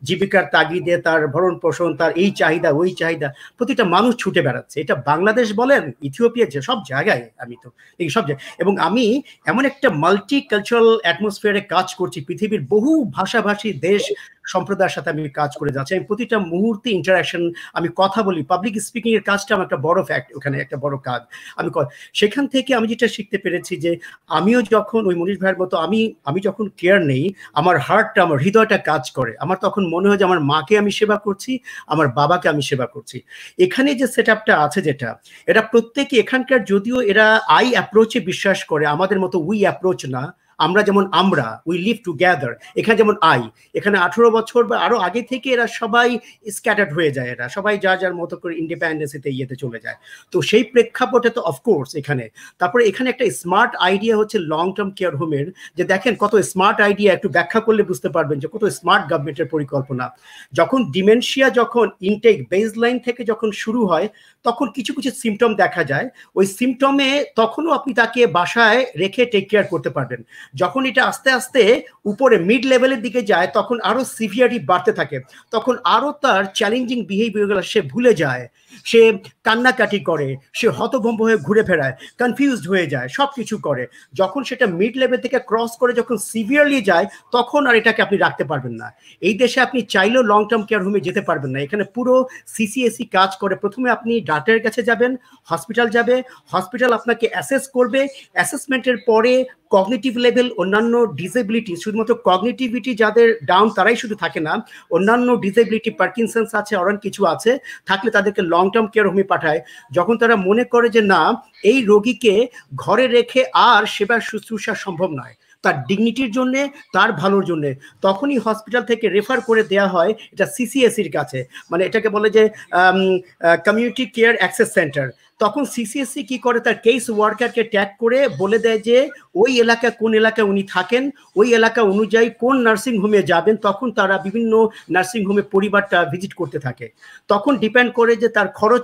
D: জীবিকার তাগিদে, তার ভরণ পোষণ, তার এই চাহিদা ওই চাহিদা, প্রতিটা মানুষ ছুটে বেড়াচ্ছে। এটা বাংলাদেশ বলেন, ইথিওপিয়া, যে সব জায়গায়, আমি তো এই সব জায়গায়, এবং আমি এমন একটা মাল্টি কালচারাল অ্যাটমসফিয়ারে কাজ করছি, পৃথিবীর বহু ভাষাভাষী দেশ সম্প্রদায়ের সাথে আমি কাজ করে যাচ্ছি। আমি প্রতিটা মুহূর্তে ইন্টারাকশন, আমি কথা বলি, পাবলিক স্পিকিং এর কাজটা আমার একটা বড় ফ্যাক্ট, ওখানে একটা বড় কাজ আমি সেখান থেকে আমি যেটা শিখতে পেরেছি যে আমিও যখন ওই মনীষ ভাইয়ের মতো আমি যখন কেয়ার নেই, আমার হার্টটা, আমার হৃদয়টা কাজ করে। আমার তখন মনে হয় যে আমার মাকে আমি সেবা করছি, আমার বাবাকে আমি সেবা করছি। এখানে যে সেট আপটা আছে, যেটা এটা প্রত্যেকে এখানকার, যদিও এরা আই অ্যাপ্রোচে বিশ্বাস করে, আমাদের মতো উই অ্যাপ্রোচ না। আমরা যেমন উই লিভ টুগেদার, এখানে যেমন এখানে 18 বছর বা আরো আগে থেকে এরা সবাই স্ক্যাটার্ড হয়ে যায়, এরা সবাই যার যার মতো করে ইন্ডিপেন্ডেন্সিতে ইয়েতে চলে যায়। তো সেই প্রেক্ষাপটে তো অফকোর্স এখানে, তারপরে এখানে একটা স্মার্ট আইডিয়া হচ্ছে লং টার্ম কেয়ার হোমের, যে দেখেন কত স্মার্ট আইডিয়া, একটু ব্যাখ্যা করলে বুঝতে পারবেন যে কত স্মার্ট গভর্নমেন্টের পরিকল্পনা। যখন ডিমেনশিয়া, যখন ইনটেক বেসলাইন থেকে যখন শুরু হয়, তখন কিছু কিছু সিমটম দেখা যায়। ওই সিমটমে তখনও আপনি তাকে বাসায় রেখে টেক কেয়ার করতে পারবেন। যখন এটা আস্তে আস্তে উপরে মিড লেভেলের দিকে যায়, তখন আরো সিভিয়ারিটি বাড়তে থাকে, তখন আরো তার চ্যালেঞ্জিং বিহেভিয়ারগুলো সে ভুলে যায়, সে কান্নাকাটি করে, সে হতভম্ব হয়ে ঘুরে ফেরায়, কনফিউজড হয়ে যায়, সব কিছু করে। যখন সেটা মিড লেভেল থেকে ক্রস করে যখন সিভিয়ারলি যায়, তখন আর এটাকে আপনি রাখতে পারবেন না। এই দেশে আপনি চাইলেও লং টার্ম কেয়ার হোমে যেতে পারবেন না। এখানে পুরো সিসিএসি কাজ করে। প্রথমে আপনি ডাক্তারের কাছে যাবেন, হসপিটাল যাবে, হসপিটাল আপনাকে অ্যাসেস করবে, অ্যাসেসমেন্টের পরে কগনিটিভ লেভেল, অন্যান্য ডিসেবিলিটি, শুধুমাত্র কগনিটিভিটি যাদের ডাউন তারাই শুধু থাকে না, অন্যান্য ডিসেবিলিটি, পার্কিনসন্স আছে, অরেন কিছু আছে, থাকলে তাদেরকে লং টার্ম কেয়ার হোমে পাঠায়। যখন তারা মনে করে যে না, এই রোগীকে ঘরে রেখে আর সেবার শুশ্রূষা সম্ভব নয়, তার ডিগনিটির জন্য, তার ভালোর জন্য, তখনই হসপিটাল থেকে রেফার করে দেয়া হয় এটা সিসিএসির কাছে। মানে এটাকে বলে যে কমিউনিটি কেয়ার অ্যাক্সেস সেন্টার। তখন সিসিএসসি কি করে, তার কেস ওয়ার্কারকে ট্যাগ করে বলে দেয় যে ওই এলাকা কোন এলাকায় উনি থাকেন, ওই এলাকা অনুযায়ী কোন নার্সিং হোমে যাবেন। তখন তারা বিভিন্ন নার্সিং হোমে পরিবারটা ভিজিট করতে থাকে। তখন ডিপেন্ড করে যে তার খরচ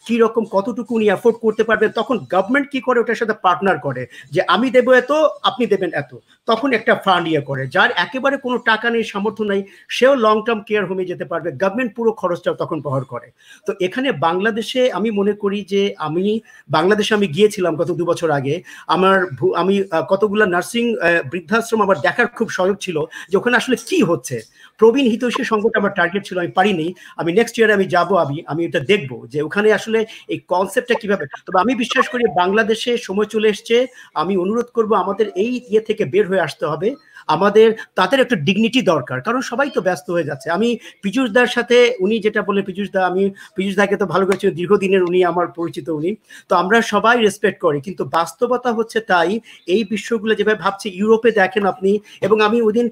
D: কিরকম কতটুকু উনি অ্যাফোর্ড করতে পারবেন। তখন গভর্নমেন্ট কি করে, ওটার সাথে পার্টনার করে যে আমি দেবো এত, আপনি দেবেন এত। তখন একটা ফান্ড করে, যার একেবারে কোনো টাকা নেই, সামর্থ্য নেই, সেও লং টার্ম কেয়ার হোমে যেতে পারবে, গভর্নমেন্ট পুরো খরচটা তখন বহন করে। তো এখানে বাংলাদেশে আমি মনে করি যে বাংলাদেশে আমি গিয়েছিলাম গত 2 বছর আগে। আমি কতগুলো নার্সিং বৃদ্ধাশ্রম আমার দেখার খুব শখ ছিল যে ওখানে আসলে কি হচ্ছে। প্রবীণ হিতৈষী সংঘটা আমার টার্গেট ছিল, আমি পারিনি। আমি নেক্সট ইয়ারে আমি যাবো, আমি এটা দেখবো যে ওখানে আসলে এই কনসেপ্টটা কিভাবে। তবে আমি বিশ্বাস করি বাংলাদেশে সময় চলে এসছে। আমি অনুরোধ করব আমাদের এই থেকে বের হয়ে আসতে হবে। তাদের একটা ডিগনিটি দরকার, কারণ সবাই তো ব্যস্ত হয়ে যাচ্ছে। আমি পীযূষ দার সাথে, উনি যেটা বলে পীযূষ দা, আমি পীযূষ দাকে তো ভালো করেছি, দীর্ঘদিনের উনি আমার পরিচিত, উনি তো আমরা সবাই রেসপেক্ট করি। কিন্তু বাস্তবতা হচ্ছে তাই এই বিষয়গুলো যেভাবে ভাবছে, ইউরোপে দেখেন আপনি, এবং আমি ওই দিন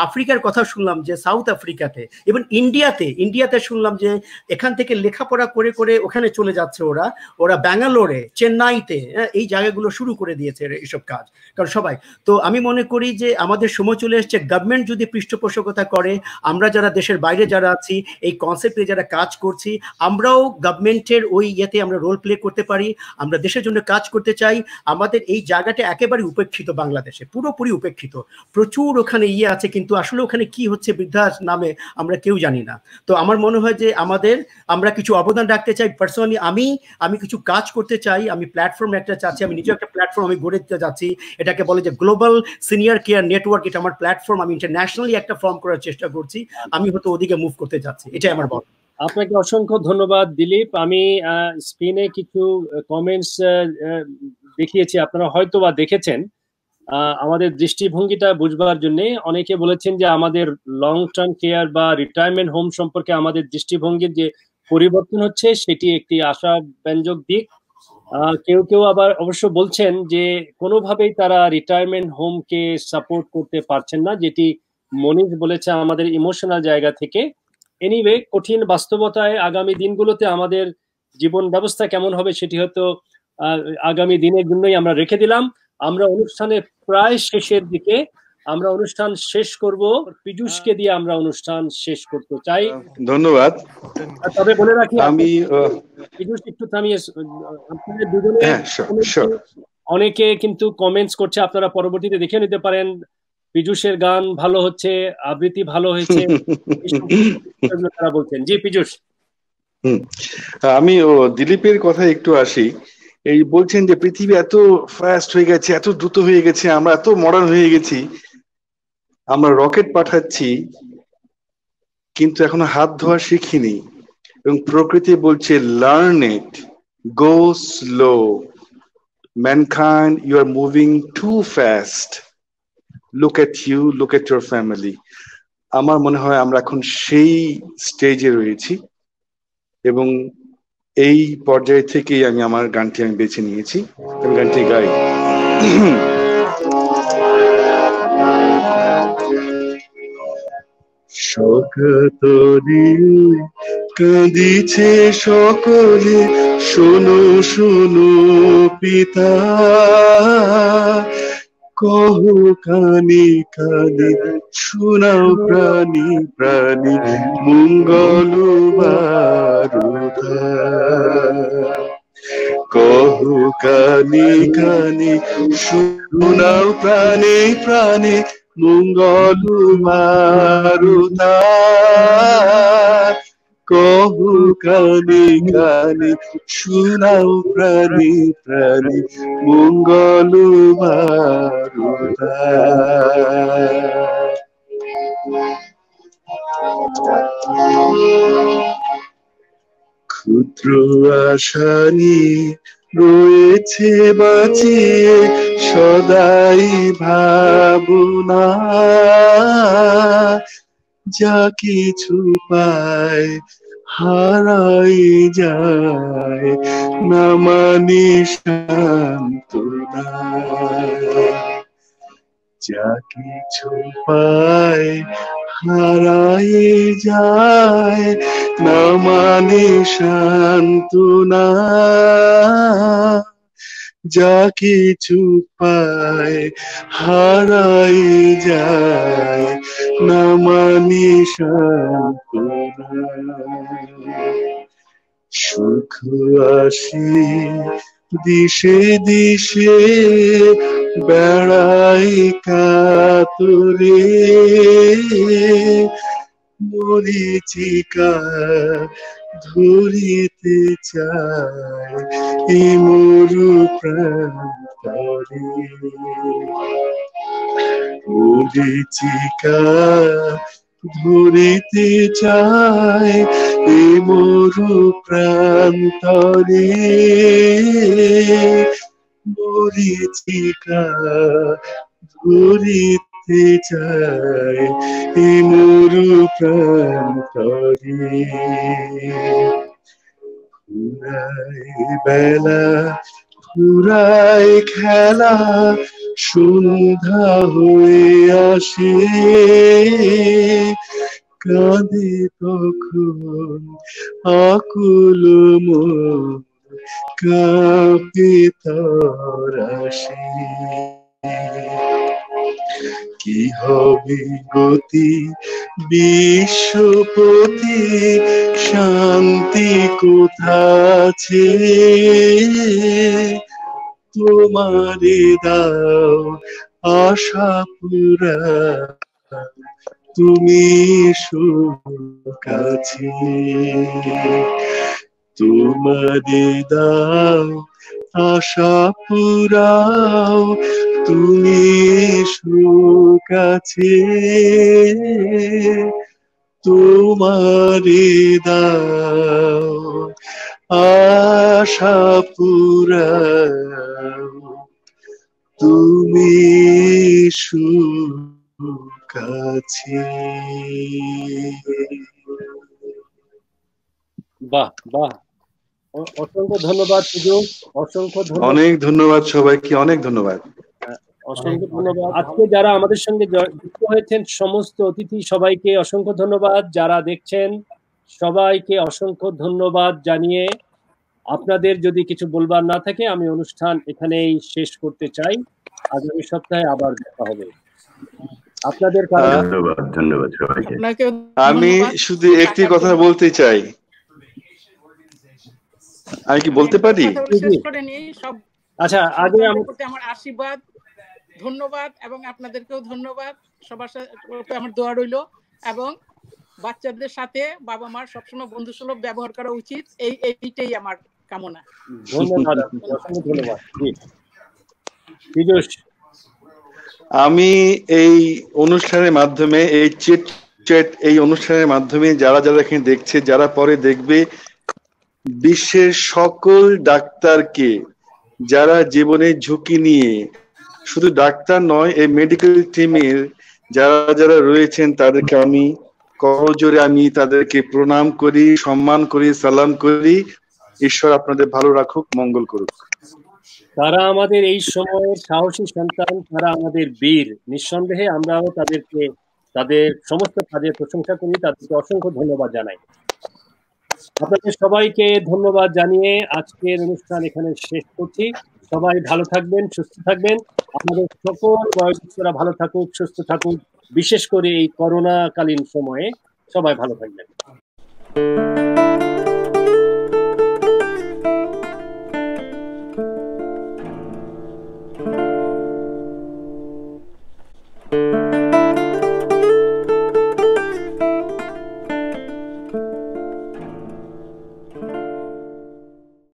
D: আফ্রিকার কথা শুনলাম যে সাউথ আফ্রিকাতে এবং ইন্ডিয়াতে শুনলাম যে এখান থেকে লেখাপড়া করে করে ওখানে চলে যাচ্ছে ওরা ব্যাঙ্গালোরে, চেন্নাইতে, এই জায়গাগুলো শুরু করে দিয়েছে এসব কাজ, কারণ সবাই। তো আমি মনে করি যে আমাদের সময় চলে এসছে, গভর্নমেন্ট যদি পৃষ্ঠপোষকতা করে, আমরা যারা দেশের বাইরে যারা আছি, এই কনসেপ্টে যারা কাজ করছি, আমরাও গভর্নমেন্টের ওই ইয়েতে আমরা রোল প্লে করতে পারি। আমরা দেশের জন্য কাজ করতে চাই। আমাদের এই জায়গাটা একেবারে উপেক্ষিত, বাংলাদেশে পুরোপুরি উপেক্ষিত। প্রচুর ওখানে আছে, কিন্তু আসলে ওখানে কি হচ্ছে বৃদ্ধা নামে আমরা কেউ জানি না। তো আমার মনে হয় যে আমরা কিছু অবদান রাখতে চাই। পার্সোনালি আমি কিছু কাজ করতে চাই। আমি প্ল্যাটফর্ম একটা চাচ্ছি, আমি নিজেও একটা প্ল্যাটফর্ম আমি গড়ে দিতে যাচ্ছি। এটাকে বলে যে গ্লোবাল সিনিয়র কেয়ার নেটওয়ার্ক। এটা আমার প্ল্যাটফর্ম, আমি ইন্টারন্যাশনালি একটা ফর্ম করার চেষ্টা করছি। আমি হয়তো ওদিকে মুভ করতে যাচ্ছি, এটাই আমার বল।
A: আপনাকে অসংখ্য ধন্যবাদ দিলীপ। আমি স্ক্রিনে কিছু কমেন্টস দেখিয়েছি, আপনারা হয়তো বা দেখেছেন। আমাদের দৃষ্টিভঙ্গিটা বুঝবার জন্য অনেকে বলেছেন যে আমাদের লং টার্ম কেয়ার বা রিটায়ারমেন্ট হোম সম্পর্কে আমাদের দৃষ্টিভঙ্গির যে পরিবর্তন হচ্ছে, সেটি একটি আশাব্যঞ্জক দিক। কেউ কেউ আবার অবশ্য বলছেন যে কোনোভাবেই তারা রিটায়ারমেন্ট হোমকে সাপোর্ট করতে পারছেন না, যেটি মনীষ বলেছে আমাদের ইমোশনাল জায়গা থেকে। এনিওয়ে, কঠিন বাস্তবতায় আগামী দিনগুলোতে আমাদের জীবন ব্যবস্থা কেমন হবে সেটি হয়তো আগামী দিনের জন্যই আমরা রেখে দিলাম। আমরা অনুষ্ঠানের প্রায় শেষের দিকে, আমরা অনুষ্ঠান শেষ করব। পীযূষকে দিয়ে আমরা অনুষ্ঠান শেষ করতে চাই।
F: ধন্যবাদ।
A: তবে বলে রাখি,
F: আমি
A: পীযূষ একটু থামিয়ে, আপনাদের দুজনে অনেকে কিন্তু কমেন্টস করছে, আপনারা পরবর্তীতে দেখে নিতে পারেন। পীযূষের গান ভালো হচ্ছে, আবৃত্তি ভালো হয়েছে, তারা বলছেন। জি পীযূষ।
F: আমি দিলীপের কথা একটু আসি। এই বলছেন যে পৃথিবী এত ফাস্ট হয়ে গেছে, এত দ্রুত হয়ে গেছে, আমরা এত মডার্ন হয়ে গেছি, আমরা রকেট পাঠাচ্ছি কিন্তু এখনো হাত ধোয়া শিখিনি। এবং প্রকৃতি বলছে learn it, go slow, mankind you are moving too fast, look at you, look at your family. আমার মনে হয় আমরা এখন সেই স্টেজে রয়েছি, এবং এই পর্যায় থেকেই আমি আমার গানটি বেছে নিয়েছি। আমি গানটি গাই। শোকতরি কাঁদিছে সকলে, শোনো শোনো পিতা, কহো কানে কানে, শোনাও প্রাণী প্রাণী, মঙ্গল বারতা। কহো কানে কানে, শোনাও প্রাণে প্রাণে, মঙ্গল বারতা। কহো কানে কানে, শোনাও প্রাণে প্রাণে, মঙ্গল বারতা। ক্ষুদ্র আশা নিয়ে রয়েছে বাঁচিয়ে সদাই ভাবনা, যা কিছু পায় হারাই যায়, না মানে সান্ত্বনা। যা কিছু পায় হারায়ে যায় না মানে সান্ত্বনা, যা কিছু পায় হারাই যায় না মানে সান্ত্বনা। সুখ আসে দিশে দিশে বেড়াই কাতরে, মরিচিকা ধরিতে চায় এই মরু প্রান্তরে। মরিচিকা ধরিতে চায় এই মরু প্রান্তরে, মরিচিকা ধরিতে চায় এই মরু প্রান্তরে। ফুরায় বেলা ফুরায় খেলা সন্ধ্যা হয়ে আসে, কাঁদে তখন আকুল মন কাঁপে তরাসে। কি হবে গতি বিশ্বপতি, শান্তি কোথা আছে, তোমারে দাও আশা পুরা, তুমি সুখ আছে। তোমারে দাও আশা পুরাও, তুমি সুখ আছে। তোমারে দাও আশা পুরাও, তুমি সুখ আছে।
A: বাহ বাহ, অসংখ্য ধন্যবাদ সুযোগ, অসংখ্য ধন্যবাদ।
F: অনেক ধন্যবাদ সবাইকে, অনেক ধন্যবাদ,
A: অসংখ্য ধন্যবাদ। আজকে যারা আমাদের সঙ্গে যুক্ত হয়েছেন সমস্ত অতিথি সবাইকে অসংখ্য ধন্যবাদ। যারা দেখছেন সবাইকে অসংখ্য ধন্যবাদ জানিয়ে আপনাদের যদি কিছু বলবার না থাকে আমি অনুষ্ঠান এখানেই শেষ করতে চাই। আগামী সপ্তাহে আবার দেখা হবে। আপনাদের
B: ধন্যবাদ। ধন্যবাদ সবাইকে।
F: আমি শুধু একটি কথা বলতে চাই। আমি কি বলতে পারি?
A: আচ্ছা, আগে
E: আমার আশীর্বাদ, ধন্যবাদ এবং আপনাদেরকেও ধন্যবাদ। সবার সাথে আমার দোয়া রইল এবং বাচ্চাদের সাথে বাবা মার সবসময় বন্ধুসুলভ ব্যবহার করা উচিত, এইটাই আমার কামনা।
A: ধন্যবাদ। ধন্যবাদ।
F: আমি এই অনুষ্ঠানের মাধ্যমে, এই চিট চ্যাট এই অনুষ্ঠানের মাধ্যমে যারা যারা এখানে দেখছে, যারা পরে দেখবে, বিশ্বের সকল ডাক্তারকে যারা জীবনের ঝুঁকি নিয়ে, শুধু ডাক্তার নয় এই মেডিকেল টিমের যারা যারা রয়েছেন তাদেরকে আমি করজোরে আমি তাদেরকে প্রণাম করি, সম্মান করি, সালাম করি। ঈশ্বর আপনাদের ভালো রাখুক, মঙ্গল করুক।
A: তারা আমাদের এই সময়ের সাহসী সন্তান, তারা আমাদের বীর। নিঃসন্দেহে আমরাও তাদেরকে তাদের সমস্ত কাজের প্রশংসা করি, তাদেরকে অসংখ্য ধন্যবাদ জানাই। আপনাদের সবাইকে ধন্যবাদ জানিয়ে আজকের অনুষ্ঠান এখানে শেষ করছি। সবাই ভালো থাকবেন, সুস্থ থাকবেন। আমাদের সকল বয়োজ্যেষ্ঠরা ভালো থাকুক, সুস্থ থাকুক। বিশেষ করে এই করোনাকালীন সময়ে সবাই ভালো থাকবেন।